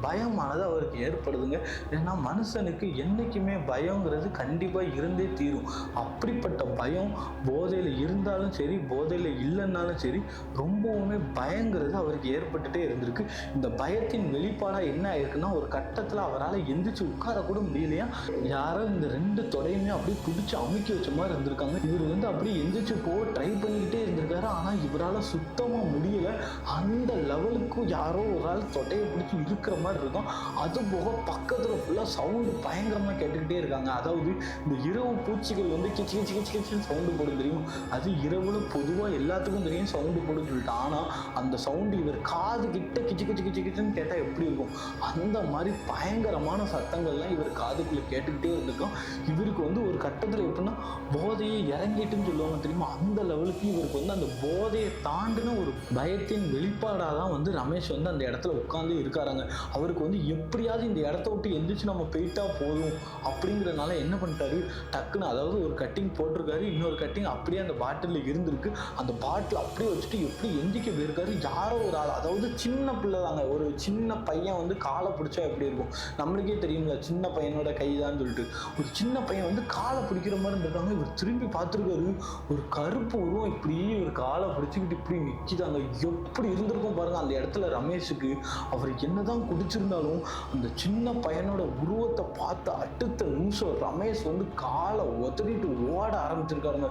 பயமானது அவருக்கு ஏற்படுதுங்க. ஏன்னா மனுஷனுக்கு என்னைக்குமே பயங்கிறது கண்டிப்பாக இருந்தே தீரும். அப்படிப்பட்ட பயம் போதையில் இருந்தாலும் சரி, போதையில் இல்லைன்னாலும் சரி, ரொம்பவுமே பயங்கிறது அவருக்கு ஏற்பட்டுட்டே இருந்திருக்கு. இந்த பயத்தின் வெளிப்பாடாக என்ன ஆயிருக்குன்னா, ஒரு கட்டத்தில் அவரால் எந்திரிச்சு உட்கார கூட முடியலையா. யாரோ இந்த 2 தொடையுமே அப்படியே பிடிச்சி அமுக்கி வச்ச மாதிரி இருந்திருக்காங்க. இவர் வந்து அப்படியே எந்திரிச்சு போக ட்ரை பண்ணிக்கிட்டே இருந்திருக்காரு. ஆனால் இவரால் சுத்தமாக முடியல. அந்த லெவலுக்கு யாரோ ஒரு ஆள் தொட்டையை பிடிச்சி இருக்கிற மாதிரி இருக்கும். அது போக பக்கத்தில் ஃபுல்லாக சவுண்டு பயங்கரமாக கேட்டுக்கிட்டே இருக்காங்க. அதாவது இந்த இரவு பூச்சிகள் வந்து கிச்சு கிச்சு கிச்சு கிச்சுன்னு சவுண்டு போடும் தெரியும், அது இரவுல பொதுவாக எல்லாத்துக்கும் தெரியும் சவுண்டு போடுன்னு சொல்லிட்டு. ஆனால் அந்த சவுண்டு இவர் காது கிட்ட கிச்சு கிச்சு கிச்சு கிச்சுன்னு கேட்டால் எப்படி இருக்கும், அந்த மாதிரி பயங்கரமான சத்தங்கள்லாம் இவர் காதுக்குள்ளே கேட்டுக்கிட்டே இருந்திருக்கும். இவருக்கு வந்து ஒரு கட்டத்தில் எப்படின்னா போதையை இறங்கிட்டுன்னு சொல்லுவாங்க தெரியுமா, அந்த லெவலுக்கு இவருக்கு வந்து அந்த போதையை தாண்டின ஒரு பயத்தின் வெளிப்பாடாக தான் வந்து ரமேஷ் வந்து அந்த இடத்துல உட்காந்து இருக்காராங்க. அவருக்கு வந்து எப்படியாவது இந்த இடத்த விட்டு எந்திரிச்சு நம்ம போயிட்டா போதும் அப்படிங்கிறனால என்ன பண்ணிட்டாரு, டக்குன்னு அதாவது ஒரு கட்டிங் போட்டிருக்காரு, இன்னொரு கட்டிங் அப்படியே அந்த பாட்டிலில் இருந்திருக்கு. அந்த பாட்டில் அப்படியே வச்சுட்டு எப்படி எந்திரிக்க போயிருக்காரு. யாரோ ஒரு ஆள், அதாவது சின்ன பிள்ளை தாங்க, ஒரு சின்ன பையன் வந்து காலை பிடிச்சா எப்படி இருக்கும் நம்மளுக்கே தெரியுங்களா, சின்ன பையனோட கைதான்னு சொல்லிட்டு. ஒரு சின்ன பையன் வந்து காலை பிடிக்கிற மாதிரி இருந்திருக்காங்க. இவர் திரும்பி பார்த்துருக்காரு, ஒரு கருப்பு உருவம் இப்படி ஒரு காலை பிடிச்சிக்கிட்டு இப்படி நிற்கிதாங்க. எப்படி இருந்திருக்கும் பாருங்க அந்த இடத்துல ரமேஷுக்கு. அவருக்கு என்னதான் குடிச்சிருந்தாலும் அந்த சின்ன பையனோட உருவத்தை பார்த்து அடுத்த நிமிஷம் ரமேஷ் வந்து காலை உதறிட்டு ஓட ஆரம்பிச்சிருக்காருங்க.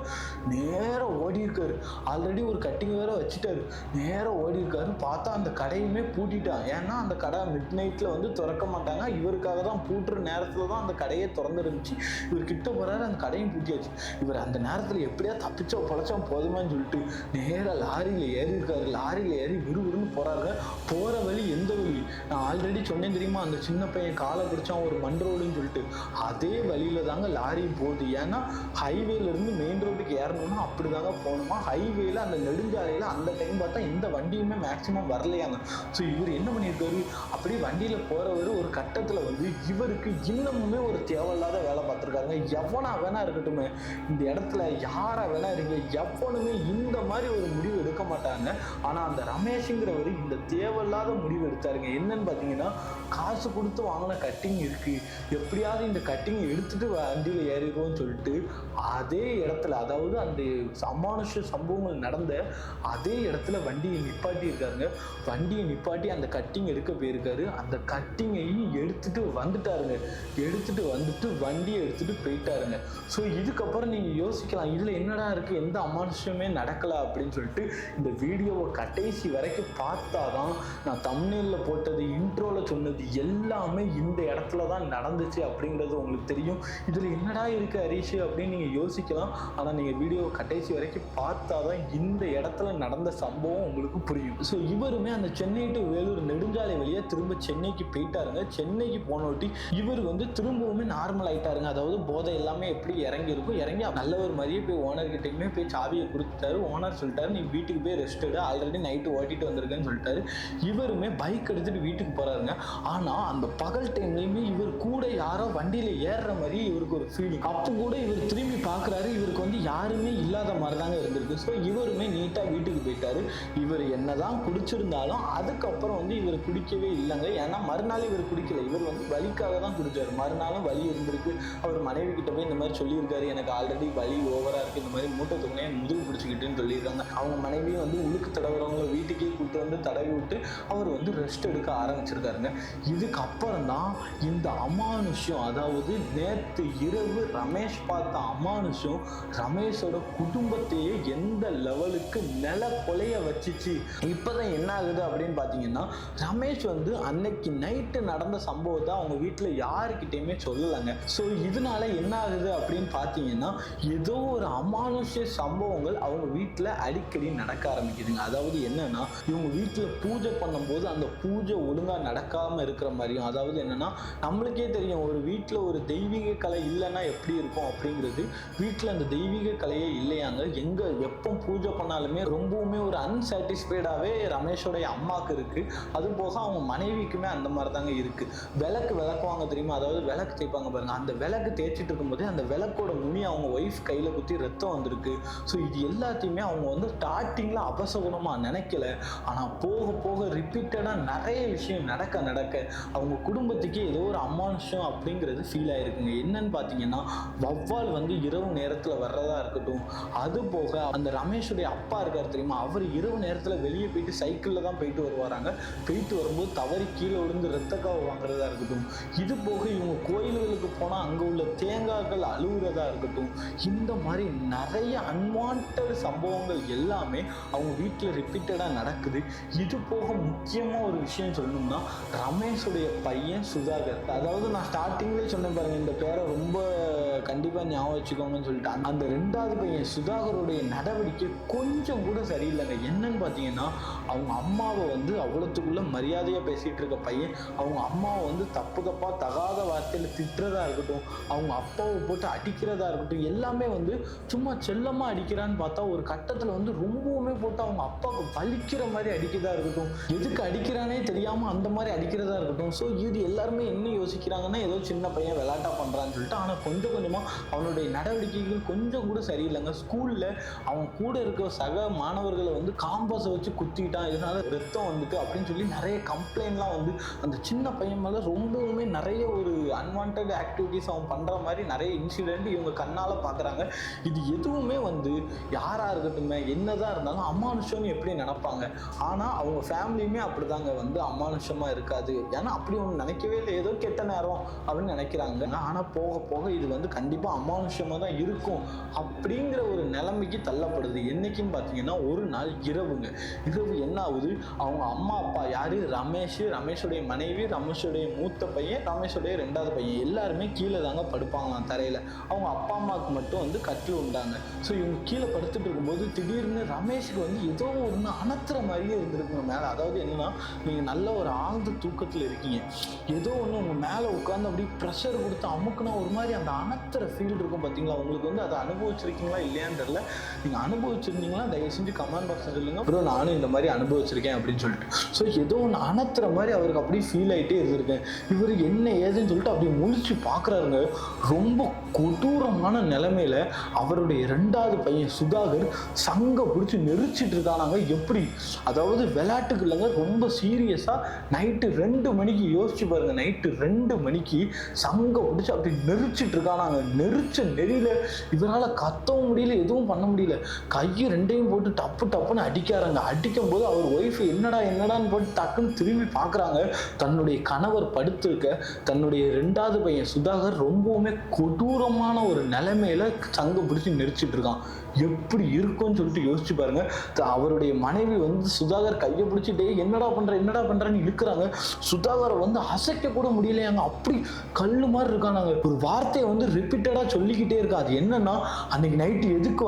நேரம் ஓடி இருக்காரு. ஆல்ரெடி ஒரு கட்டிங் வேற வச்சுட்டாரு. நேரம் ஓடி இருக்காரு. பார்த்தா அந்த கடையுமே பூட்டிட்டான். ஏன்னா அந்த கடை மிட் நைட்ல வந்து திறக்க மாட்டாங்க. இவருக்காக தான் பூட்டுற நேரத்துல தான் அந்த கடையே திறந்து இருந்துச்சு. இவர் கிட்ட போறாரு, அந்த கடையும் பூட்டியாச்சு. இவர் அந்த நேரத்துல எப்படியா தப்பிச்சா பொழைச்சா போதுமான்னு சொல்லிட்டு நேராக லாரியில ஏறி இருக்காரு. லாரியில ஏறி விறுவிறுன்னு போறாரு. போற வழி எந்த வழி, நான் ஆல்ரெடி சொன்னேன் தெரியுமா, அந்த சின்ன பையன் காலை பிடிச்சான் ஒரு மண் ரோடுன்னு சொல்லிட்டு, அதே வழியில தாங்க லாரி போகுது. ஏன்னா ஹைவேல இருந்து மெயின் ரோட்டுக்கு ஏறணும்னா அப்படிதாங்க போகணுமா. ஹைவேல அந்த நெடுஞ்சாலையில அந்த டைம் பார்த்தா எந்த வண்டியுமே மேக்சிமம் வரலையாங்க. ஸோ இவர் என்ன பண்ணியிருக்காரு, அப்படியே வண்டியில போறவர் ஒரு கட்டத்துல வந்து இவருக்கு இன்னமுமே ஒரு தேவையில்லாத வேலை பார்த்துருக்காருங்க. எவனா வேணா இருக்கட்டுமே, இந்த இடத்துல யாரா வேணா இருங்க, எவனுமே இந்த மாதிரி ஒரு முடிவு எடுக்க மாட்டாங்க. ஆனா அந்த ரமேஷுங்கிறவர் இந்த தேவையில்லாத முடிவு எடுத்தாருங்க. என்னன்னு பார்த்தீங்கன்னா, காசு கொடுத்து வாங்கின கட்டிங் இருக்கு, எப்படியாவது இந்த கட்டிங் எடுத்துட்டு வண்டியில் ஏறிடுவோம்னு சொல்லிட்டு அதே இடத்துல, அதாவது அந்த அமானுஷ்ய சம்பவங்கள் நடந்த அதே இடத்துல வண்டியை நிப்பாட்டி இருக்காருங்க. வண்டியை நிப்பாட்டி அந்த கட்டிங் எடுக்க போயிருக்காரு. அந்த கட்டிங்கையும் எடுத்துட்டு வந்துட்டாருங்க. எடுத்துட்டு வந்துட்டு வண்டியை எடுத்துட்டு போயிட்டாருங்க. ஸோ இதுக்கப்புறம் நீங்கள் யோசிக்கலாம், இதில் என்னடா இருக்குது, எந்த அமானுஷ்யமே நடக்கலை அப்படின்னு சொல்லிட்டு இந்த வீடியோவை கடைசி வரைக்கும் பார்த்தாதான் நான் தம்ப்நெயில்ல போட்டது, இன்ட்ரோவில் சொன்னது எல்லாமே இந்த இடத்துல தான் நடந்துச்சு அப்படிங்கிறது உங்களுக்கு தெரியும். இதில் என்னடா இருக்குது ஹரிஷ் அப்படின்னு நீங்கள் யோசிக்கலாம். ஆனால் நீங்கள் வீடியோவை கடைசி வரைக்கும் பார்த்தாதான் இந்த இடத்துல நடந்த சம்பவம் உங்களுக்கு புரியும். ஸோ இவருமே அந்த சென்னை டு வேலூர் நெடுஞ்சாலை வழியாக திரும்ப சென்னைக்கு போயிட்டாருங்க. சென்னைக்கு போனோட்டி இவர் வந்து திரும்பவுமே நார்மல் ஆயிட்டாருங்க. அதாவது போதை எல்லாமே எப்படி இறங்கி இருக்கும், இறங்கி நல்ல ஒரு மாதிரியே போய் ஓனர்கிட்டையுமே போய் சாவியை கொடுத்துட்டாரு. ஓனர் சொல்லிட்டாரு, நீ வீட்டுக்கு போய் ரெஸ்ட் எடு, ஆல்ரெடி நைட்டு ஓட்டிட்டு வந்திருக்கேன்னு சொல்லிட்டாரு. இவருமே பைக் எடுத்துட்டு வீட்டுக்கு போறாருங்க. ஆனால் அந்த பகல் டைம்லையுமே இவர் கூட யாரோ வண்டியில் ஏறுற மாதிரி இவருக்கு ஒரு ஃபீலிங். அப்போ கூட இவர் திரும்பி பார்க்குறாரு, இவருக்கு வந்து யாருமே இல்லாத மாதிரி தாங்க இருந்திருக்கு. ஸோ இவருமே நீட்டாக வீட்டுக்கு போயிட்டாரு. இவர் என்னதான் குடிச்சிருந்தாலும் அதுக்கப்புறம் வந்து இவர் குடிக்கவே இல்லைங்க. ஏன்னா மறுநாள் இவர் குடிக்கல, இவர் வந்து வலிக்காக தான் குடிச்சார். மறுநாளும் வலி இருந்திருக்கு. அவர் மனைவி கிட்ட போய் இந்த மாதிரி சொல்லியிருக்காரு, எனக்கு ஆல்ரெடி வலி ஓவராக இருக்குது, இந்த மாதிரி மூட்டை தூக்கினே முதுகு பிடிச்சிக்கிட்டுன்னு சொல்லியிருக்காங்க. அவங்க மனைவியும் வந்து உழுக்கு தடவுறவங்களை வீட்டுக்கே கூப்பிட்டு வந்து தடவி விட்டு அவர் வந்து ரெஸ்ட் எடுக்க ஆரம்பிச்சிருக்காருங்க. இதுக்கப்புறம் தான் இந்த அமானுஷ்யம், அதாவது நேற்று இரவு ரமேஷ் பார்த்த அமானுஷ்யம் ரமேஷோட குடும்பத்தையே எந்த லெவலுக்கு நில கொலைய வச்சிச்சு. இப்போதான் என்ன ஆகுது அப்படின்னு பார்த்தீங்கன்னா, ரமேஷ் வந்து அன்னைக்கு நைட்டு நடந்த சம்பவத்தை அவங்க வீட்டில் யாருக்கிட்டையுமே சொல்லலைங்க. ஸோ இதனால என்ன ஆகுது அப்படின்னு பார்த்தீங்கன்னா, ஏதோ ஒரு அமானுஷ்ய சம்பவங்கள் அவங்க வீட்டில் அடிக்கடி நடக்க ஆரம்பிக்குதுங்க. அதாவது என்னன்னா, இவங்க வீட்டில் பூஜை பண்ணும்போது அந்த பூஜை ஒழுங்காக நடக்காமல் இருக்கிற மாதிரியும், அதாவது என்னன்னா, நம்மளுக்கே தெரியும் ஒரு வீட்டில் ஒரு தெய்வீக கலை இல்லைன்னா எப்படி இருக்கும் அப்படிங்கிறது. வீட்டில் அந்த தெய்வீக கலையே இல்லையாங்க. எங்கே எப்போ பூஜை பண்ணாலுமே ரொம்பவுமே ஒரு அன்சாட்டிஸ்ஃபைடாகவே ரமேஷோடைய அம்மாவுக்கு இருக்குது. அது போக அவங்க மனைவிக்குமே அந்த மாதிரி தாங்க இருக்குது. விளக்குவாங்க தெரியுமா, அதாவது விளக்கு தேய்ப்பாங்க பாருங்க, அந்த விளக்கு தேய்ச்சிட்டு இருக்கும்போது அந்த விளக்கோட நுனி அவங்க ஒய்ஃப் கையில் குத்தி ரத்தம் வந்திருக்கு. ஸோ இது எல்லாத்தையுமே அவங்க வந்து ஸ்டார்டிங்கில் அபசகுணமாக நினைக்கல. ஆனால் போக போக ரிப்பீட்டடாக நிறைய விஷயம் நடக்க அவங்க குடும்பத்துக்கு ஏதோ ஒரு அமானுஷம் அப்படிங்கிறது ஃபீல் ஆயிருக்குங்க. என்னன்னு பார்த்தீங்கன்னா, வௌவால் வந்து இரவு நேரத்தில் வர்றதா இருக்கட்டும், அது போக அந்த ரமேஷுடைய அப்பா இருக்கார் தெரியுமா, அவர் இரவு நேரத்தில் வெளியே போயிட்டு சைக்கிளில் தான் போயிட்டு வருவாராங்க. போயிட்டு வரும்போது தவறி கீழே விழுந்து ரத்தக்காவை வாங்குறதா இருக்கட்டும், இது போக இவங்க கோயில்களுக்கு போனால் அங்கே உள்ள தேங்காய்கள் அழுகுறதா இருக்கட்டும், இந்த மாதிரி நிறைய அன்வான்ட் சம்பவங்கள் எல்லாமே அவங்க வீட்டில் ரிப்பீட்டடாக நடக்குது. இது போக முக்கியமாக ஒரு விஷயம் சொல்லணும்னா, ரமேஷுடைய பையன் சுதாகர், அதாவது நான் ஸ்டார்டிங்லேயே சொன்னேன் பாருங்க, இந்த பேரை ரொம்ப கண்டிப்பாக ஞாபகம் வச்சுக்கோங்கன்னு சொல்லிட்டு, அந்த ரெண்டாவது பையன் சுதாகருடைய நடவடிக்கை கொஞ்சம் கூட சரியில்லைங்க. என்னன்னு பார்த்தீங்கன்னா, அவங்க அம்மாவை வந்து அவ்வளோத்துக்குள்ள மரியாதையாக பேசிகிட்டு இருக்க பையன் அவங்க அம்மாவை வந்து தப்பாக தகாத வார்த்தையில் திட்டுறதா இருக்கட்டும், அவங்க அப்பாவை போட்டு அடிக்கிறதா இருக்கட்டும், எல்லாமே வந்து சும்மா செல்லமாக அடிக்கிறான்னு பார்த்தா ஒரு கட்டத்தில் வந்து ரொம்பவுமே போட்டு அவங்க அப்பாவுக்கு வலிக்கிற மாதிரி அடிக்கிறதா இருக்கட்டும், எதுக்கு அடிக்கிறானே தெரியாமல் அந்த மாதிரி அடிக்கிறதா இருக்கட்டும். ஸோ இது எல்லாருமே என்ன யோசிக்கிறாங்கன்னா, ஏதோ சின்ன பையன் விளையாட்டா பண்ணுறான்னு சொல்லிட்டு. ஆனால் கொஞ்சம் கொஞ்சமாக அவனுடைய நடவடிக்கைகள் கொஞ்சம் கூட சரியில்லைங்க. ஸ்கூலில் அவன் கூட இருக்க சக மாணவர்களை வந்து காம்பஸை வச்சு குத்திட்டான், இதனால ரத்தம் வந்துட்டு அப்படின்னு சொல்லி நிறைய கம்ப்ளைண்ட்லாம் வந்து அந்த சின்ன பையன் மேலே ரொம்பவுமே நிறைய ஒரு அன்வான்ட் ஆக்டிவிட்டிஸ் அவன் பண்ணுற மாதிரி நிறைய இன்சிடென்ட் இவங்க கண்ணால் பார்க்குறாங்க. இது எதுவுமே வந்து யாராக இருக்கட்டுமே என்னதான் இருந்தாலும் அமானுஷம்னு எப்படி நினைப்பாங்க. ஆனால் அவங்க ஃபேமிலியுமே அப்படி தாங்க வந்து அமானுஷமாக இருக்காது. ஏன்னா அப்படி ஒன்று நினைக்கவே இல்லை, ஏதோ கெட்ட நேரம் அப்படின்னு நினைக்கிறாங்க. ஆனால் போக போக இது வந்து கண்டிப்பாக அமானுஷமாக தான் இருக்கும் அப்படிங்கிற ஒரு நிலைமைக்கு தள்ளப்படுது. என்னைக்குன்னு பார்த்தீங்கன்னா, ஒரு நாள் இரவுங்க. இரவு என்ன ஆகுது, அவங்க அம்மா அப்பா யாரு, ரமேஷுடைய மனைவி, ரமேஷுடைய மூத்த பையன், ரமேஷுடைய ரெண்டாவது பையன் எல்லாருமே கீழே தாங்க படுப்பாங்களாம் தரையில். அவங்க அப்பா அம்மாவுக்கு மட்டும் வந்து கட்டில் உண்டாங்க. ஸோ இவங்க கீழே படுத்துட்டு இருக்கும்போது திடீர்னு ரமேஷுக்கு வந்து ஏதோ ஒன்று அணத்துற மாதிரியே இருந்திருக்குங்க மேலே. அதாவது என்னன்னா, நீங்கள் நல்ல ஒரு ஆழ்ந்த தூக்கத்தில் இருக்கீங்க, ஏதோ ஒன்று உங்கள் மேலே உட்காந்து அப்படியே ப்ரெஷர் கொடுத்து அமுக்குனா ஒரு மாதிரி அந்த அணத்துற அழுத்துற ஃபீல் இருக்கும் பார்த்தீங்களா, உங்களுக்கு வந்து அதை அனுபவிச்சிருக்கீங்களா இல்லையான்னு தெரியல. நீங்கள் அனுபவிச்சிருந்தீங்களா தயவு செஞ்சு கமெண்ட் பாக்ஸில் சொல்லுங்க. அப்புறம் நானும் இந்த மாதிரி அனுபவிச்சிருக்கேன் அப்படின்னு சொல்லிட்டு. ஸோ ஏதோ ஒன்று அணத்துற மாதிரி அவருக்கு அப்படியே ஃபீல் ஆகிட்டே இருந்திருக்கேன். இவர் என்ன ஏதுன்னு சொல்லிட்டு அப்படி முழிச்சு பார்க்குறாருங்க. ரொம்ப கொடூரமான நிலைமையில அவருடைய 2வது பையன் சுதாகர் சங்க பிடிச்சி நெரிச்சிட்டு இருக்கானாங்க. எப்படி, அதாவது விளையாட்டுக்கு இல்லைங்க, ரொம்ப சீரியஸாக நைட்டு 2 மணிக்கு யோசிச்சு பாருங்க, நைட்டு 2 மணிக்கு சங்க பிடிச்சி அப்படி நெரிச்சிட்டு இருக்கானாங்க. நெரிச்ச நெறியில இவரால் கத்தவும் முடியல, எதுவும் பண்ண முடியல. கையை 2யும் போட்டு டப்பு டப்புன்னு அடிக்கிறாங்க. அடிக்கும் போது அவர் ஒய்ஃப் என்னடான்னு போட்டு டக்குன்னு திரும்பி பார்க்குறாங்க. தன்னுடைய கணவர் படுத்திருக்க தன்னுடைய 2வது பையன் சுதாகர் ரொம்பவுமே கொடூரமான ஒரு நிலைமையில சங்க பிடிச்சி நெரிச்சிட்டு இருக்கான். எப்படி இருக்கும்னு சொல்லிட்டு யோசிச்சு பாருங்க. அவருடைய மனைவி வந்து சுதாகர் கையை பிடிச்சிட்டே என்னடா பண்றன்னு இழுக்கிறாங்க. சுதாகரை வந்து அசைக்க கூட முடியலையாங்க. அப்படி கல்லு மாதிரி இருக்கானாங்க. ஒரு வார்த்தையை வந்து ரிப்பீட்டடா சொல்லிக்கிட்டே இருக்கா. அது என்னன்னா, அன்னைக்கு நைட்டு எதுக்கு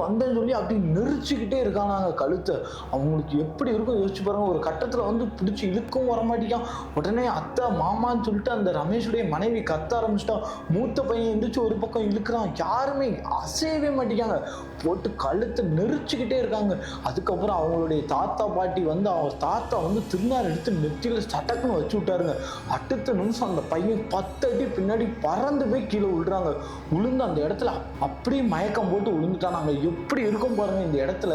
வந்தேன்னு சொல்லி அப்படி நெரிச்சுக்கிட்டே இருக்கானாங்க கழுத்தை. அவங்களுக்கு எப்படி இருக்கும் யோசிச்சு பாருங்க. ஒரு கட்டத்துல வந்து பிடிச்சி இழுக்கவும் வரமாட்டேங்கான். உடனே அத்தை மாமான்னு சொல்லிட்டு அந்த ரமேஷுடைய மனைவி கத்த ஆரம்பிச்சிட்டா. மூத்த பையன் எந்திரிச்சு ஒரு பக்கம் இழுக்கிறான். யாருமே அசையவே மாட்டேங்காங்க. போட்டு கழுத்தை நெரிச்சுக்கிட்டே இருக்காங்க. அதுக்கப்புறம் அவங்களுடைய தாத்தா பாட்டி வந்து அவர் தாத்தா வந்து திருநாள் எடுத்து நெத்தியில சட்டக்குன்னு வச்சு விட்டாருங்க. அடுத்த நிமிஷம் அந்த பையன் 10 அடி பின்னாடி பறந்து போய் கீழே விழுறாங்க. விழுந்து அந்த இடத்துல அப்படியே மயக்கம் போட்டு விழுந்துட்டானாங்க. எப்படி இருக்கும் பாருங்க. இந்த இடத்துல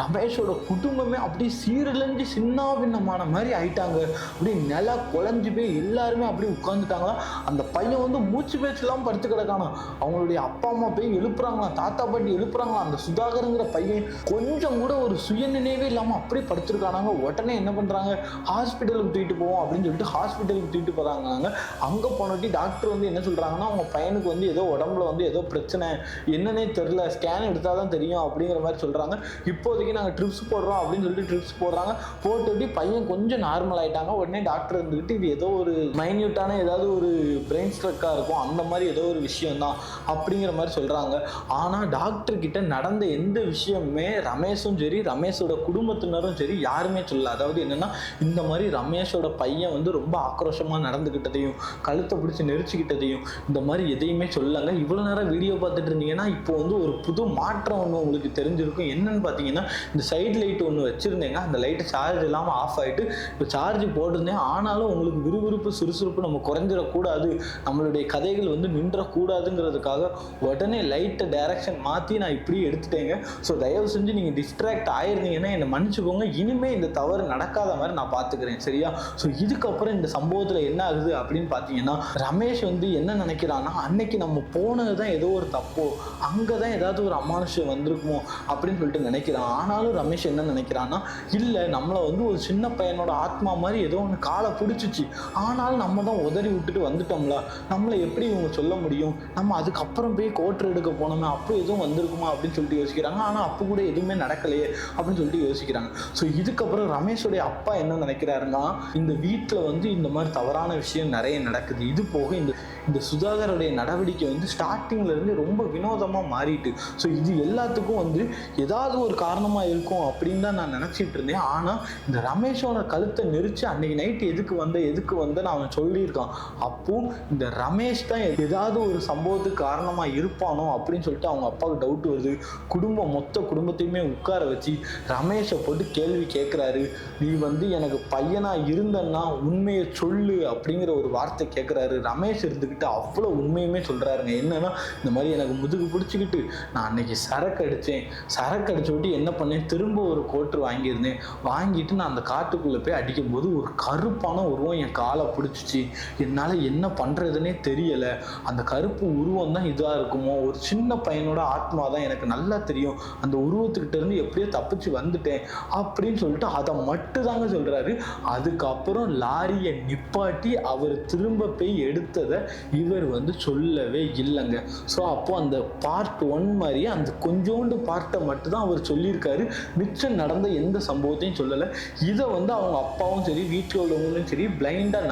ரமேஷோட குடும்பமே அப்படியே சீரழிஞ்சு சின்ன பின்னமான மாதிரி ஆயிட்டாங்க. அப்படியே நில குழஞ்சு போய் எல்லாருமே அப்படியே உட்காந்துட்டாங்களா. அந்த பையன் வந்து மூச்சு பேச்செல்லாம் படுத்து கிடக்கானா. அவங்களுடைய அப்பா அம்மா போய் எழுப்புறாங்களாம், தாத்தா பாட்டி எழுப்புறாங்களாம். அந்த சுதாகருங்கிற பையன் கொஞ்சம் கூட ஒரு சுய நினைவே இல்லாம அப்படியே படுத்திருக்கானாங்க. உடனே என்ன பண்றாங்க, ஹாஸ்பிட்டலுக்கு தூக்கிட்டு போவோம் அப்படின்னு சொல்லிட்டு ஹாஸ்பிட்டலுக்கு தூக்கிட்டு போறாங்க. அங்க போனட்டி டாக்டர் வந்து என்ன சொல்றாங்கன்னா, அவங்க பையனுக்கு வந்து ஏதோ உடம்புல வந்து ஏதோ பிரச்சனை, என்னன்னே தெரியல, ஸ்கேன் எடுத்தாதான் தெரியும் அப்படிங்கிற மாதிரி சொல்றாங்க. இப்போதைக்கு நாங்கள் ட்ரிப்ஸ் போடுறோம் அப்படின்னு சொல்லிட்டு ட்ரிப்ஸ் போடுறாங்க. போட்டுட்டு பையன் கொஞ்சம் நார்மல் ஆயிட்டாங்க. உடனே டாக்டர் இருந்துக்கிட்டு இது ஏதோ ஒரு மைன்யூட்டான ஏதாவது ஒரு பிரெயின் ஸ்ட்ரக்கா இருக்கும், அந்த மாதிரி ஏதோ ஒரு விஷயம் தான் அப்படிங்கிற மாதிரி சொல்றாங்க. ஆனா டாக்டர் கிட்ட நடந்த எந்த விஷயமுமே ரமேஷும் சரி ரமேஷோட குடும்பத்தினரும் சரி யாருமே சொல்லல. அதாவது என்னன்னா, இந்த மாதிரி ரமேஷோட பையன் வந்து ரொம்ப ஆக்ரோஷமா நடந்துகிட்டதையும் கழுத்தை பிடிச்சி நெரிச்சுக்கிட்டதையும் இந்த மாதிரி எதையுமே சொல்லலங்க. இவ்வளவு நேரம் வீடியோ பார்த்துட்டு இருந்தீங்கன்னா இப்போ வந்து ஒரு புது மாற்றம் ஒன்று உங்களுக்கு தெரிஞ்சிருக்கும். என்னன்னு பார்த்தீங்கன்னா, இந்த சைடு லைட் ஒன்று வச்சிருந்தேங்க. அந்த லைட்டு சார்ஜ் இல்லாமல் ஆஃப் ஆகிட்டு இப்போ சார்ஜ் போட்டிருந்தேன். ஆனாலும் உங்களுக்கு விறுவிறுப்பு சுறுசுறுப்பு நம்ம குறைஞ்சிடக்கூடாது, நம்மளுடைய கதைகள் வந்து நின்றக்கூடாதுங்கிறதுக்காக உடனே லைட்டை டைரக்ஷன் மாற்றி நான் இப்படி எடுத்துட்டேங்க. ஸோ தயவு செஞ்சு நீங்கள் டிஸ்ட்ராக்ட் ஆயிருந்தீங்கன்னா என்னை மன்னிச்சுக்கோங்க. இனிமேல் இந்த தவறு நடக்காத மாதிரி நான் பார்த்துக்கிறேன், சரியா? ஸோ இதுக்கப்புறம் இந்த சம்பவத்தில் என்ன ஆகுது அப்படின்னு பார்த்தீங்கன்னா, ரமேஷ் வந்து என்ன நினைக்கிறான்னா, அன்னைக்கு நம்ம போனது தான் ஏதோ ஒரு தப்போ, அங்கே தான் ஏதாவது ஒரு அமானுஷம் வந்திருக்குமோ அப்படின்னு சொல்லிட்டு நினைக்கிறான். ஆனாலும் ரமேஷ் என்ன நினைக்கிறான்னா, இல்லை நம்மளை வந்து ஒரு சின்ன பையனோட ஆத்மா மாதிரி ஏதோ ஒன்று காலை பிடிச்சிச்சு, ஆனாலும் நம்ம தான் உதறி விட்டுட்டு வந்துட்டோம்ல, நம்மளை எப்படி இவங்க சொல்ல முடியும், நம்ம அதுக்கப்புறம் போய் கோட்ரு எடுக்க போனோமே அப்போ எதுவும் வந்திருக்குமா அப்படின்னு சொல்லிட்டு யோசிக்கிறாங்க. ஆனால் அப்போ கூட எதுவுமே நடக்கலையே அப்படின்னு சொல்லிட்டு யோசிக்கிறாங்க. ஸோ இதுக்கப்புறம் ரமேஷோடைய அப்பா என்ன நினைக்கிறாருன்னா, இந்த வீட்டில் வந்து இந்த மாதிரி தவறான விஷயம் நிறைய நடக்குது. இது போக இந்த சுதாகருடைய நடவடிக்கை வந்து ஸ்டார்டிங்ல இருந்து ரொம்ப வினோதமாக மாறிட்டு, ஸோ இது எல்லாத்துக்கும் வந்து ஏதாவது ஒரு காரணமாக இருக்கும் அப்படின்னு தான் நான் நினச்சிட்டு இருந்தேன். ஆனால் இந்த ரமேஷோட கழுத்தை நெரிச்சு அன்னைக்கு நைட்டு எதுக்கு வந்தேன்னு அவன் சொல்லியிருக்கான். அப்போ இந்த ரமேஷ் தான் ஏதாவது ஒரு சம்பவத்துக்கு காரணமாக இருப்பானோ அப்படின்னு சொல்லிட்டு அவங்க அப்பாவுக்கு டவுட் வருது. மொத்த குடும்பத்தையுமே உட்கார வச்சு ரமேஷை போட்டு கேள்வி கேட்குறாரு. நீ வந்து எனக்கு பையனா இருந்தன்னா உண்மையை சொல்லு அப்படிங்கிற ஒரு வார்த்தை கேட்குறாரு. ரமேஷ் இருந்துக்கிட்டு அவ்வளோ உண்மையுமே சொல்கிறாருங்க. என்னன்னா, இந்த மாதிரி எனக்கு முதுகு பிடிச்சிக்கிட்டு நான் அன்னைக்கு சரக்கு அடிச்சு விட்டு என்ன பண்ணேன், திரும்ப ஒரு கோட்ரு வாங்கிட்டு நான் அந்த காட்டுக்குள்ளே போய் அடிக்கும்போது ஒரு கருப்பான உருவம் என் காலை பிடிச்சிச்சு. என்னால் என்ன பண்ணுறதுனே தெரியலை. அந்த கருப்பு உருவம் தான் இதாக இருக்குமோ, ஒரு சின்ன பையனோட ஆத்மா தான், எனக்கு நல்லா தெரியும். அந்த உருவத்துக்கிட்ட இருந்து எப்படியோ தப்பிச்சு வந்துட்டேன் அப்படின்னு சொல்லிட்டு அதை மட்டும் தாங்க சொல்கிறாரு. அதுக்கப்புறம் லாரியை நிப்பாட்டி அவர் திரும்ப போய் எடுத்ததை இவர் வந்து சொல்லவே இல்லைங்க. ஸோ அப்போ அந்த பார்ட் 1 மாதிரியே அந்த கொஞ்சோண்டு பார்ட்டை மட்டும் தான் அவர் சொல்லியிருக்காரு. மிச்சம் நடந்த எந்த சம்பவத்தையும் சொல்லலை. இதை வந்து அவங்க அப்பாவும் சரி வீட்டில் உள்ளவங்களும் சரி பிளைண்டாக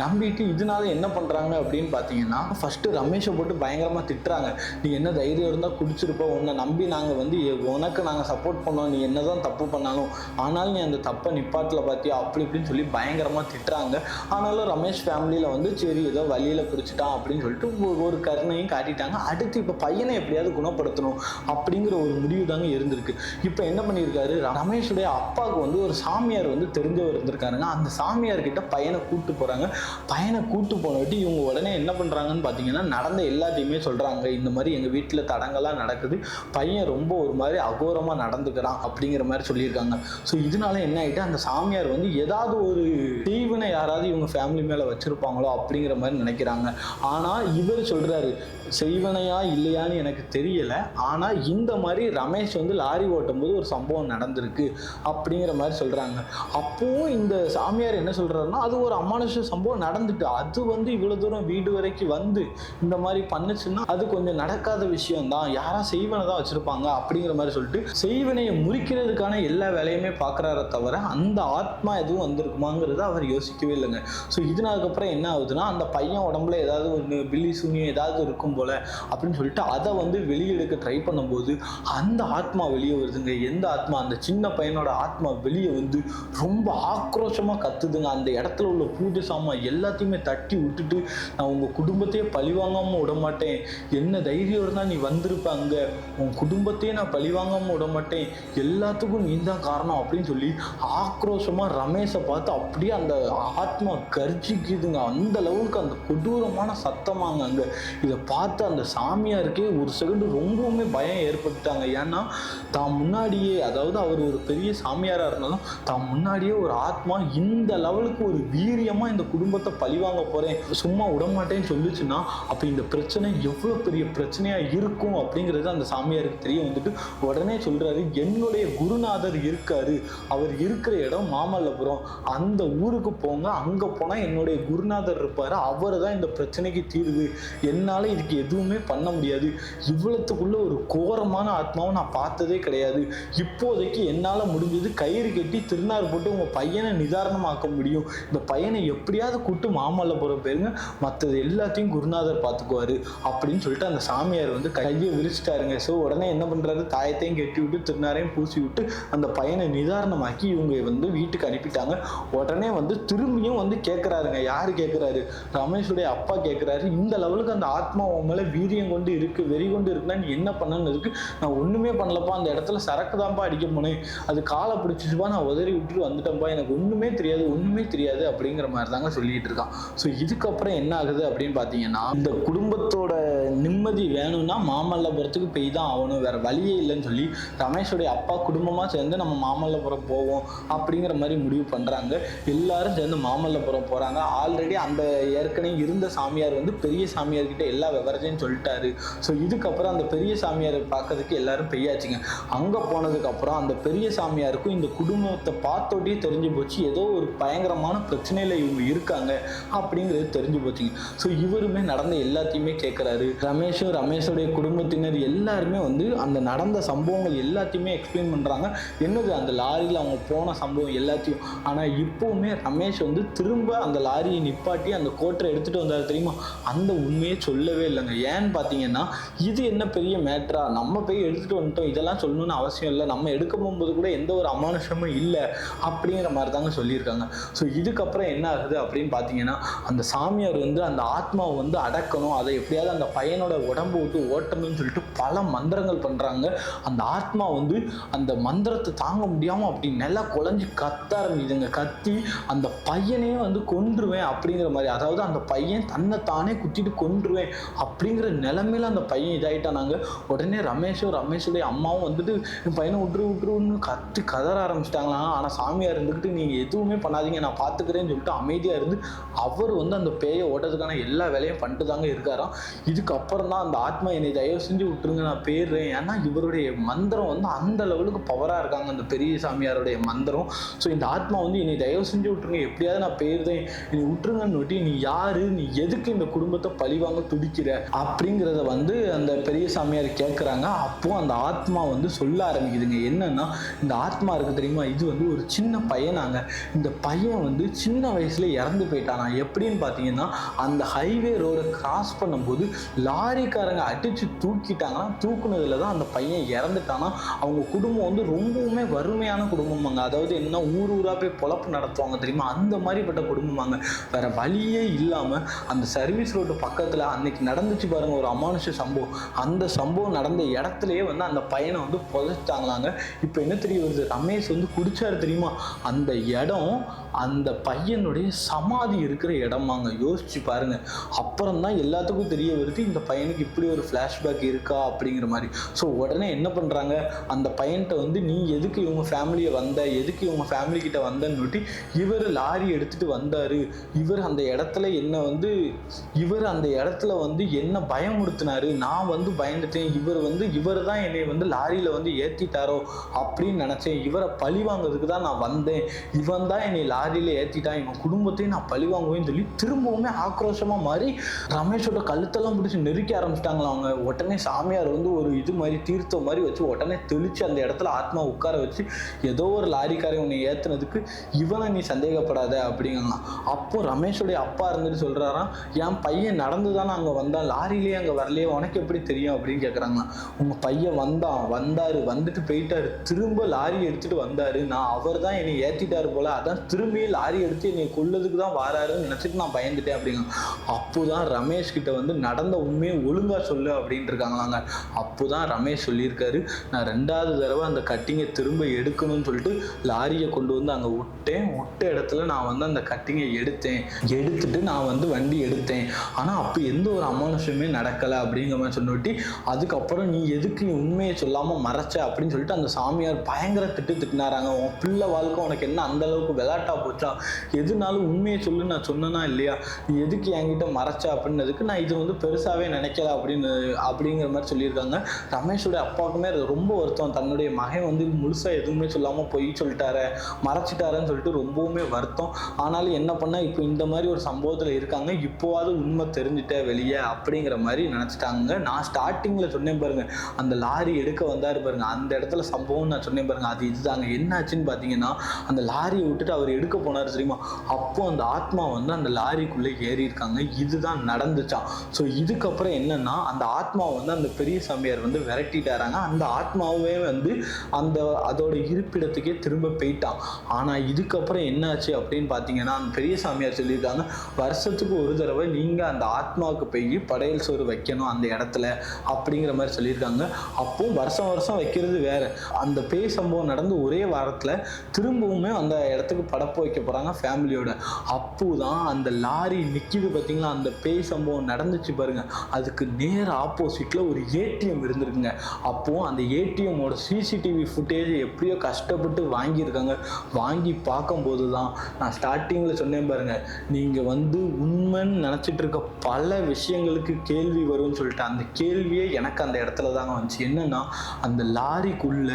நம்பிட்டு இதனால என்ன பண்ணுறாங்க அப்படின்னு பார்த்தீங்கன்னா, ஃபஸ்ட்டு ரமேஷை போட்டு பயங்கரமாக திட்டுறாங்க. நீ என்ன தைரியம் இருந்தால் குடிச்சிருப்ப, உன்னை நம்பி நாங்கள் வந்து உனக்கு நாங்கள் சப்போர்ட் பண்ணோம், நீ என்ன தான் தப்பு பண்ணாலும் ஆனாலும் நீ அந்த தப்பை நிப்பாட்டில் பார்த்தியா அப்படி இப்படின்னு சொல்லி பயங்கரமாக திட்டுறாங்க. ஆனாலும் ரமேஷ் ஃபேமிலியில் வந்து சரி ஏதோ வழியில் கையில் பிடிச்சிட்டான் அப்படின்னு சொல்லிட்டு ஒரு கருணையும் காட்டிட்டாங்க. அடுத்து இப்போ பையனை எப்படியாவது குணப்படுத்தணும் அப்படிங்கிற ஒரு முடிவு தாங்க இருந்திருக்கு. இப்போ என்ன பண்ணியிருக்காரு, ரமேஷுடைய அப்பாவுக்கு வந்து ஒரு சாமியார் வந்து தெரிஞ்சவர் இருந்திருக்காருங்க. அந்த சாமியார்கிட்ட பையனை கூப்பிட்டு போகிறாங்க. பையனை கூப்பிட்டு போனவிட்டு இவங்க உடனே என்ன பண்ணுறாங்கன்னு பார்த்தீங்கன்னா, நடந்த எல்லாத்தையுமே சொல்கிறாங்க. இந்த மாதிரி எங்கள் வீட்டில் தடங்கள்லாம் நடக்குது, பையன் ரொம்ப ஒரு மாதிரி அகோரமாக நடந்துக்கிறான் அப்படிங்கிற மாதிரி சொல்லியிருக்காங்க. ஸோ இதனால என்ன ஆகிட்டு, அந்த சாமியார் வந்து ஏதாவது ஒரு தீவினை யாராவது இவங்க ஃபேமிலி மேலே வச்சுருப்பாங்களோ அப்படிங்கிற மாதிரி நினைக்கிறாங்க. ஆனால் இவர் சொல்கிறாரு, செய்வனையா இல்லையான்னு எனக்கு தெரியலை, ஆனால் இந்த மாதிரி ரமேஷ் வந்து லாரி ஓட்டும் போது ஒரு சம்பவம் நடந்திருக்கு அப்படிங்கிற மாதிரி சொல்கிறாங்க. அப்போவும் இந்த சாமியார் என்ன சொல்கிறாருன்னா, அது ஒரு அமானுஷ சம்பவம் நடந்துட்டு, அது வந்து இவ்வளோ தூரம் வீடு வரைக்கும் வந்து இந்த மாதிரி பண்ணுச்சுன்னா அது கொஞ்சம் நடக்காத விஷயம்தான், யாரா செய்வனை தான் வச்சுருப்பாங்க அப்படிங்கிற மாதிரி சொல்லிட்டு செய்வனையை முறிக்கிறதுக்கான எல்லா வேலையுமே பார்க்குறார தவிர அந்த ஆத்மா எதுவும் வந்திருக்குமாங்கிறத அவர் யோசிக்கவே இல்லைங்க. ஸோ இதுனதுக்கப்புறம் என்ன ஆகுதுன்னா, அந்த பையன் உடம்புல ஏதாவது ஒன்று பில்லி சூனியம் ஏதாவது இருக்கும் போல அப்படின்னு சொல்லிட்டு அதை வந்து வெளியெடுக்க ட்ரை பண்ணும்போது அந்த ஆத்மா வெளியே வருதுங்க. எந்த ஆத்மா, அந்த சின்ன பையனோட ஆத்மா வெளியே வந்து ரொம்ப ஆக்ரோஷமாக கத்துதுங்க. அந்த இடத்துல உள்ள பூஜை சாமான் எல்லாத்தையுமே தட்டி விட்டுட்டு, நான் உங்கள் குடும்பத்தையே பழிவாங்காமல் விட மாட்டேன், என்ன தைரியோடு தான் நீ வந்திருப்பாங்க, உன் குடும்பத்தையே நான் பழிவாங்காமல் விட மாட்டேன், எல்லாத்துக்கும் நீ தான் காரணம் அப்படின்னு சொல்லி ஆக்ரோஷமாக ரமேஷை பார்த்து அப்படியே அந்த ஆத்மா கர்ஜிக்குதுங்க. அந்த லெவலுக்கு அந்த கொடூரமான சத்தமாங்க. அங்கே இதை பார்த்து அந்த சாமியாருக்கே ஒரு செகண்டு ரொம்பவுமே பயம் ஏற்பட்டுட்டாங்க. ஏன்னா தான் முன்னாடியே, அதாவது அவர் ஒரு பெரிய சாமியாராக இருந்தாலும் தான் முன்னாடியே ஒரு ஆத்மா இந்த லெவலுக்கு ஒரு வீரியமாக இந்த குடும்பத்தை பழிவாங்க போகிறேன், சும்மா விடமாட்டேன்னு சொல்லிச்சுன்னா அப்போ இந்த பிரச்சனை எவ்வளோ பெரிய பிரச்சனையாக இருக்கும் அப்படிங்கிறது அந்த சாமியாருக்கு தெரிய வந்துட்டு உடனே சொல்கிறாரு, என்னுடைய குருநாதர் இருக்காரு, அவர் இருக்கிற இடம் மாமல்லபுரம், அந்த ஊருக்கு போங்க, அங்கே போனால் என்னுடைய குருநாதர் இருப்பார், அவர் தான் இந்த பிரச்சனைக்கு தீர்வு, என்னால் இதுக்கு எதுவுமே பண்ண முடியாது, இவ்வளத்துக்குள்ள ஒரு கோரமான ஆத்மாவை நான் பார்த்ததே கிடையாது, இப்போதைக்கு என்னால் முடிஞ்சது கயிறு கட்டி திருநார் போட்டு உங்கள் பையனை நிதாரணமாக்க முடியும், இந்த பையனை எப்படியாவது கூட்டு மாமல்லபுரம் போயிருங்க, மற்றது எல்லாத்தையும் குருநாதர் பார்த்துக்குவார் அப்படின்னு சொல்லிட்டு அந்த சாமியார் வந்து கையை விரிச்சிட்டாருங்க. ஸோ உடனே என்ன பண்ணுறாரு, தாயத்தையும் கட்டி விட்டு திருநாரையும் பூசி விட்டு அந்த பையனை நிதாரணமாக்கி இவங்க வந்து வீட்டுக்கு அனுப்பிட்டாங்க. உடனே வந்து திரும்பியும் வந்து கேட்குறாருங்க. யார் கேட்குறாரு, ரமேஷுடைய அப்பா கேட்குறாரு, இந்த லெவலுக்கு அந்த ஆத்மா உன் மேலே வீரியம் கொண்டு இருக்கு, வெறி கொண்டு இருக்குன்னா நீ என்ன பண்ணன்னு இருக்கு, நான் ஒன்றுமே பண்ணலப்பா, அந்த இடத்துல சரக்கு தான்ப்பா அடிக்க போனேன், அது காலை பிடிச்சிச்சுப்பா, நான் உதறி விட்டுட்டு வந்துட்டேன்ப்பா, எனக்கு ஒன்றுமே தெரியாது அப்படிங்கிற மாதிரி தாங்க சொல்லிட்டு இருக்கான். ஸோ இதுக்கப்புறம் என்ன ஆகுது அப்படின்னு பார்த்தீங்கன்னா, இந்த குடும்பத்தோட நிம்மதி வேணும்னா மாமல்லபுரத்துக்கு போய் தான் ஆகணும், வேற வழியே இல்லைன்னு சொல்லி ரமேஷுடைய அப்பா குடும்பமாக சேர்ந்து நம்ம மாமல்லபுரம் போவோம் அப்படிங்கிற மாதிரி முடிவு பண்ணுறாங்க. எல்லாரும் சேர்ந்து மாமல்லபுரம் போகிறாங்க. ஆல்ரெடி அந்த ஏற்கனவே இருந்த சாமியார் வந்து பெரிய சாமியார்கிட்ட எல்லா விவரத்தையும் சொல்லிட்டாரு. ஸோ இதுக்கப்புறம் அந்த பெரிய சாமியாரை பார்க்கறதுக்கு எல்லாரும் பெய்யாச்சுங்க. அங்கே போனதுக்கப்புறம் அந்த பெரிய சாமியாருக்கும் இந்த குடும்பத்தை பார்த்தோட்டே தெரிஞ்சு போச்சு, ஏதோ ஒரு பயங்கரமான பிரச்சனையில் இவங்க இருக்காங்க அப்படிங்கிறது தெரிஞ்சு போச்சுங்க. ஸோ இவருமே நடந்த எல்லாத்தையுமே கேட்குறாரு. ரமேஷோடைய குடும்பத்தினர் எல்லாருமே வந்து அந்த நடந்த சம்பவங்கள் எல்லாத்தையுமே எக்ஸ்பிளைன் பண்ணுறாங்க. என்னது அந்த லாரியில் அவங்க போன சம்பவம் எல்லாத்தையும். ஆனால் இப்போவுமே ரமேஷ் வந்து திரும்ப அந்த லாரியை நிப்பாட்டி அந்த கோட்டரை எடுத்துகிட்டு வந்தார் தெரியுமா, அந்த உண்மையை சொல்லவே இல்லைங்க. ஏன்னு பார்த்தீங்கன்னா, இது என்ன பெரிய மேட்ரா, நம்ம போய் எடுத்துகிட்டு வந்துட்டோம், இதெல்லாம் சொல்லணும்னு அவசியம் இல்லை, நம்ம எடுக்க போகும்போது கூட எந்த ஒரு அமானுஷமும் இல்லை அப்படிங்கிற மாதிரி தாங்க சொல்லியிருக்காங்க. ஸோ இதுக்கப்புறம் என்ன ஆகுது அப்படின்னு பார்த்தீங்கன்னா, அந்த சாமியார் வந்து அந்த ஆத்மாவை வந்து அடக்கணும், அதை எப்படியாவது அந்த பையனோட உடம்பு விட்டு ஓட்டணும்னு சொல்லிட்டு பல மந்திரங்கள் பண்ணுறாங்க. அந்த ஆத்மா வந்து அந்த மந்திரத்தை தாங்க முடியாமல் அப்படி நல்லா குழஞ்சி கத்த ஆரம்பிக்குதுங்க. கத்தி அந்த பையனையே வந்து கொன்றுவேன் அப்படிங்கிற மாதிரி, அதாவது அந்த பையன் தன்னை தானே குத்திட்டு கொன்றுவேன் அப்படிங்கிற நிலைமையில அந்த பையன் இதாயிட்டானாங்க. உடனே ரமேஷுடைய அம்மாவும் வந்துட்டு என் பையனை விட்டுருன்னு கத்தி கதற ஆரம்பிச்சிட்டாங்களாம். ஆனால் சாமியார் இருந்துக்கிட்டு நீங்கள் எதுவுமே பண்ணாதீங்க, நான் பார்த்துக்கிறேன்னு சொல்லிட்டு அமைதியாக இருந்து அவர் வந்து அந்த பேயை ஓட்டதுக்கான எல்லா வேலையும் பண்ணிட்டு தாங்க இருக்காராம். இதுக்கப்புறம் தான் அந்த ஆத்மா என்னை தயவு செஞ்சு விட்டுருங்க, நான் போயிடுறேன். ஏன்னா இவருடைய மந்திரம் வந்து அந்த லெவலுக்கு பவராக இருக்காங்க, அந்த பெரிய சாமியாருடைய மந்திரம். ஸோ இந்த ஆத்மா வந்து என்னை தயவு செஞ்சு விட்டுருங்க, எப்படியாவது நான் போயிருந்தேன், நீ விட்டுருங்கன்னு விட்டு, நீ யாரு, நீ எதுக்கு இந்த குடும்பத்தை பழிவாங்க துடிக்கிற அப்படிங்கிறத வந்து அந்த பெரிய சாமியார் கேட்குறாங்க. அப்போ அந்த ஆத்மா வந்து சொல்ல ஆரம்பிக்குதுங்க. என்னன்னா, இந்த ஆத்மா இருக்கு தெரியுமா, இது வந்து ஒரு சின்ன பையனாங்க, இந்த பையன் வந்து சின்ன வயசுல இறந்து போயிட்டானா. எப்படின்னு பார்த்தீங்கன்னா, அந்த ஹைவே ரோடை கிராஸ் பண்ணும்போது லாரிக்காரங்க அடிச்சு தூக்கிட்டாங்கன்னா தூக்குனதுல தான் அந்த பையன் இறந்துட்டானா. அவங்க குடும்பம் வந்து ரொம்பவுமே வறுமையான குடும்பமாங்க. அதாவது என்ன, ஊர் ஊரா போய் பொழப்பு நடத்துவாங்க தெரியுமா, அந்த மாதிரிப்பட்ட குடும்பமாங்க. வேற வழியே இல்லாம அந்த சர்வீஸ் ரோடு பக்கத்துல அன்னைக்கு நடந்துச்சு பாருங்க ஒரு அமானுஷ சம்பவம். அந்த சம்பவம் நடந்த இடத்துலயே வந்து அந்த பையனை வந்து புதைச்சிட்டாங்களாங்க. இப்போ என்ன தெரிய வருது, ரமேஷ் வந்து குடிச்சாரு தெரியுமா, அந்த இடம் அந்த பையனுடைய சமாதி இருக்கிற இடமாங்க. யோசிச்சு பாருங்க. அப்புறம் தான் எல்லாத்துக்கும் தெரிய வருது இந்த பையனுக்கு இப்படி ஒரு ஃப்ளாஷ்பேக் இருக்கா அப்படிங்கிற மாதிரி. ஸோ உடனே என்ன பண்ணுறாங்க, அந்த பையன்கிட்ட வந்து நீ எதுக்கு இவங்க ஃபேமிலியை வந்த, எதுக்கு இவங்க ஃபேமிலி கிட்ட வந்தன்னு இவர் லாரி எடுத்துட்டு வந்தாரு, இவர் அந்த இடத்துல என்ன வந்து என்ன பயமுறுத்தினாரு, நான் வந்து பயந்துட்டேன், இவர் தான் என்னை வந்து லாரியில வந்து ஏத்திட்டாரோ அப்படின்னு நினைச்சேன், இவரை பழி வாங்குறதுக்கு தான் நான் வந்தேன், இவன் தான் என்னை லாரியில ஏத்திட்டான், இவன் குடும்பத்தையும் நான் பழி வாங்குவேன்னு சொல்லி திரும்பவுமே ஆக்ரோஷமா மாறி ரமேஷோட கழுத்தெல்லாம் பிடிச்சி நெருக்கி ஆரம்பிச்சிட்டாங்களா அவங்க. உடனே சாமியார் வந்து ஒரு இது மாதிரி தீர்த்த மாதிரி வச்சு உடனே தெளிச்சு அந்த இடத்துல ஆத்மா உட்கார வச்சு, ஏதோ ஒரு லாரிக்காரை உன்னை ஏத்துனதுக்கு இவனை நீ சந்தேகப்படாத அப்படிங்கலாம். அப்போ ரமேஷோடைய அப்பா இருந்துட்டு சொல்றாராம், என் பையன் நடந்துதானே அங்க வந்தான், லாரியிலேயே அங்க வரலையே, உனக்கு எப்படி தெரியும் அப்படின்னு கேட்குறாங்களாம். உங்க பையன் வந்தாரு, வந்துட்டு போயிட்டாரு, திரும்ப லாரி எடுத்துட்டு வந்தாரு, நான் அவர் தான் என்னை ஏத்திட்டாரு போல, அதான் திரும்பி லாரி எடுத்து என்னை கொல்லதுக்கு தான் வாராருன்னு நினைச்சிட்டு நான் பயந்துட்டேன் அப்படிங்க. அப்போதான் ரமேஷ் கிட்ட வந்து நடந்த உண்மையை ஒழுங்கா சொல்லு அப்படின்னு இருக்காங்களாங்க. அப்போதான் ரமேஷ் சொல்லியிருக்காரு, நான் 2வது தடவை அந்த கட்டிங்கை திரும்ப எடுக்கணும்னு சொல்லிட்டு லாரியை கொண்டு வந்து அங்கே விட்ட இடத்துல நான் வந்து அந்த கட்டிங்கை எடுத்துட்டு நான் வந்து வண்டி எடுத்தேன், ஆனால் அப்போ எந்த ஒரு அமானுஷமே நடக்கலை அப்படிங்கிற மாதிரி சொன்னோட்டி, அதுக்கப்புறம் நீ எதுக்கு உண்மையை சொல்லாமல் மறைச்ச அப்படின்னு சொல்லிட்டு அந்த சாமியார் பயங்கர திட்டினாராங்க. உன் பிள்ளை வாழ்க்கை உனக்கு என்ன அந்த அளவுக்கு விளையாட்டா போச்சா, எதுனாலும் உண்மையை சொல்லு, நான் சொன்னனா இல்லையா, நீ எதுக்கு என்கிட்ட மறைச்ச அப்படின்னதுக்கு நான் இது வந்து பெருசாவே நினைக்கல அப்படிங்கிற மாதிரி சொல்லியிருக்காங்க. ரமேஷோட அப்பாவுக்குமே ரொம்ப வருத்தம், தன்னுடைய மகன் வந்து முழுசா எதுவுமே சொல்லாமல் பொய் சொல்லிட்டாரு, மறைச்சிட்டாருன்னு சொல்லிட்டு ரொம்பவுமே வருத்தம். ஆனாலும் என்ன பண்ண, இப்போ இந்த மாதிரி ஒரு சம்பவத்தில் இருக்காங்க, இப்போவாது உண்மை தெரிஞ்சுட்ட வெளியே அப்படிங்கிற மாதிரி நினச்சிட்டாங்க. நான் ஸ்டார்டிங்கில் சொன்னேன் பாருங்க, அந்த லாரி எடுக்க வந்தாரு பாருங்க, அந்த இடத்துல சம்பவம் நான் சொன்னேன் பாருங்க, அது இதுதாங்க. என்னாச்சுன்னு பார்த்தீங்கன்னா, அந்த லாரியை விட்டுட்டு அவர் எடுக்க போனார் தெரியுமா, அப்போ அந்த ஆத்மா வந்து அந்த லாரிக்குள்ளே ஏறி இருக்காங்க. இதுதான் நடந்துச்சான். ஸோ இதுக்கப்புறம் என்னன்னா, அந்த ஆத்மாவை வந்து அந்த பெரிய சாமியார் வந்து விரட்டிட்டாராங்க. அந்த ஆத்மாவே வந்து அதோட இருப்பிடத்துக்கே திரும்ப போயிட்டான். ஆனால் இதுக்கப்புறம் என்னாச்சு அப்படின்னு பார்த்தீங்கன்னா, அந்த பெரிய சாமியார் சொல்லியிருக்காங்க, வருஷத்துக்கு ஒரு தடவை நீங்கள் அந்த ஆத்மாவுக்கு போய் படையல் சோறு வைக்கணும் அந்த இடத்துல அப்படிங்கிற மாதிரி சொல்லியிருக்காங்க. அப்போ வருஷம் வைக்கிறது வேற. அந்த பேய் சம்பவம் நடந்து ஒரே வாரத்தில் திரும்பவுமே அந்த இடத்துக்கு படப்பு வைக்க போகிறாங்க ஃபேமிலியோட. அப்போதான் அந்த லாரி நிற்கிது பார்த்தீங்களா, அந்த பேய் சம்பவம் நடந்துச்சு பாருங்க, அதுக்கு நேர் ஆப்போசிட்ல ஒரு ஏடிஎம் இருந்திருக்குங்க. அப்போ அந்த ஏடிஎம்மோட சிசிடிவி ஃபுட்டேஜ் எப்படியோ கஷ்டப்பட்டு வாங்கியிருக்காங்க. வாங்கி பார்க்கும்போது தான் நான் ஸ்டார்டிங்கில் சொன்னேன் பாருங்க, நீங்கள் வந்து உண்மைன்னு நினச்சிட்டு இருக்க பல விஷயங்களுக்கு கேள்வி வரும்னு சொல்லிட்டு, அந்த கேள்வியே எனக்கு அந்த இடத்துல தாங்க வந்துச்சு. என்னன்னா, அந்த லாரிக்குள்ள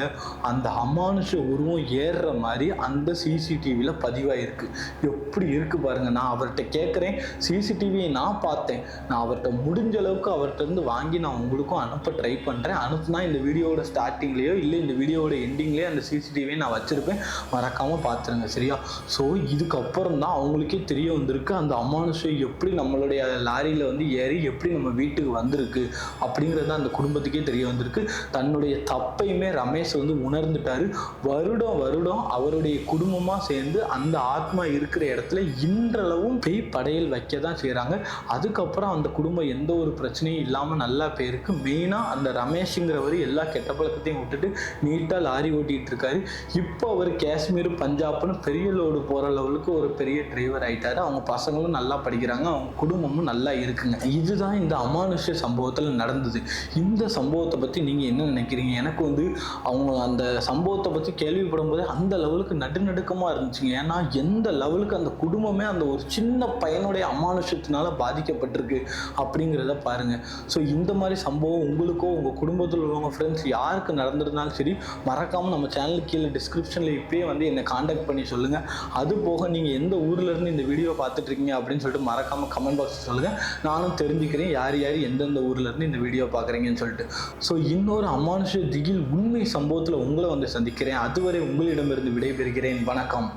அந்த அமானுஷ உருவம் ஏறுற மாதிரி அந்த சிசிடிவியில் பதிவாயிருக்கு. எப்படி இருக்கு பாருங்க. நான் அவர்கிட்ட கேட்குறேன், சிசிடிவியை நான் பார்த்தேன், நான் அவர்கிட்ட முடிஞ்ச அளவுக்கு அவர்கிட்ட இருந்து வாங்கி நான் உங்களுக்கும் அனுப்ப ட்ரை பண்ணுறேன். அனுப்புனா இந்த வீடியோவோட ஸ்டார்டிங்லேயோ இல்லை இந்த வீடியோவோட எண்டிங்லேயோ அந்த சிசிடிவியை நான் வச்சுருப்பேன், மறக்காமல் பார்த்துருங்க சரியா. ஸோ இதுக்கப்புறம் தான் அவங்களுக்கே தெரிய வந்திருக்கு, அந்த அமானுஷம் எப்படி நம்மளுடைய லாரியில் வந்து ஏறி எப்படி நம்ம வீட்டுக்கு வந்திருக்கு அப்படிங்கிறது அந்த குடும்பத்துக்கே தெரிய வந்திருக்கு. தன்னுடைய தப்பையுமே ரமேஷ் வந்து உணர்ந்துட்டாரு. வருடம் அவருடைய குடும்பமாக சேர்ந்து அந்த ஆத்மா இருக்கிற இடத்துல இன்றளவும் பேய் படையல் வைக்க தான் செய்கிறாங்க. அதுக்கப்புறம் அந்த குடும்பம் எந்த ஒரு பிரச்சனையும் இல்லாமல் நல்லா போயிருக்கு. மெயினாக அந்த ரமேஷுங்கிறவர் எல்லா கெட்ட பழக்கத்தையும் விட்டுட்டு நீட்டாக லாரி ஓட்டிகிட்டு இருக்காரு. இப்போ அவர் காஷ்மீர் பஞ்சாப்னு பெரிய லோடு போகிற லெவலுக்கு ஒரு பெரிய டிரைவர் ஆகிட்டாரு. அவங்க பசங்களும் நல்லா படிக்கிறாங்க, அவங்க குடும்பமும் நல்லா இருக்குங்க. இதுதான் இந்த அமானுஷ சம்பவத்தில் நடந்தது. இந்த சம்பவத்தை பற்றி நீங்கள் என்ன நினைக்கிறீங்க? எனக்கு வந்து அவங்க அந்த சம்பவத்தை பற்றி கேள்விப்படும் போது அந்த லெவலுக்கு நடுநடுக்கமாக இருந்துச்சுங்க. ஏன்னா எந்த லெவலுக்கு அந்த குடும்பமே அந்த ஒரு சின்ன பையனுடைய அமானுஷத்தினால பாதிக்கப்பட்டிருக்கு அப்படிங்கிறத பாருங்க. ஸோ இந்த மாதிரி சம்பவம் உங்களுக்கோ உங்கள் குடும்பத்தில் உள்ளவங்க ஃப்ரெண்ட்ஸ் யாருக்கு நடந்திருந்தாலும் சரி, மறக்காமல் நம்ம சேனலுக்கு கீழே டிஸ்கிரிப்ஷனில் இப்போயே வந்து என்னை காண்டாக்ட் பண்ணி சொல்லுங்கள். அது போக நீங்கள் எந்த ஊர்லேருந்து இந்த வீடியோ பார்த்துட்டு இருக்கீங்க அப்படின்னு சொல்லிட்டு மறக்காமல் கமெண்ட் பாக்ஸில் சொல்லுங்கள். நானும் தெரிஞ்சுக்கிறேன் யார் எந்தெந்த ஊர்லேருந்து இந்த வீடியோ பார்க்குறீங்கன்னு சொல்லிட்டு. ஸோ இன்னொரு அமானுஷ திகில் உண்மை சம்பவத்தில் உங்களை வந்து சந்திக்கிறேன். அதுவரை உங்களிடமிருந்து விடைபெறுகிறேன். வணக்கம்.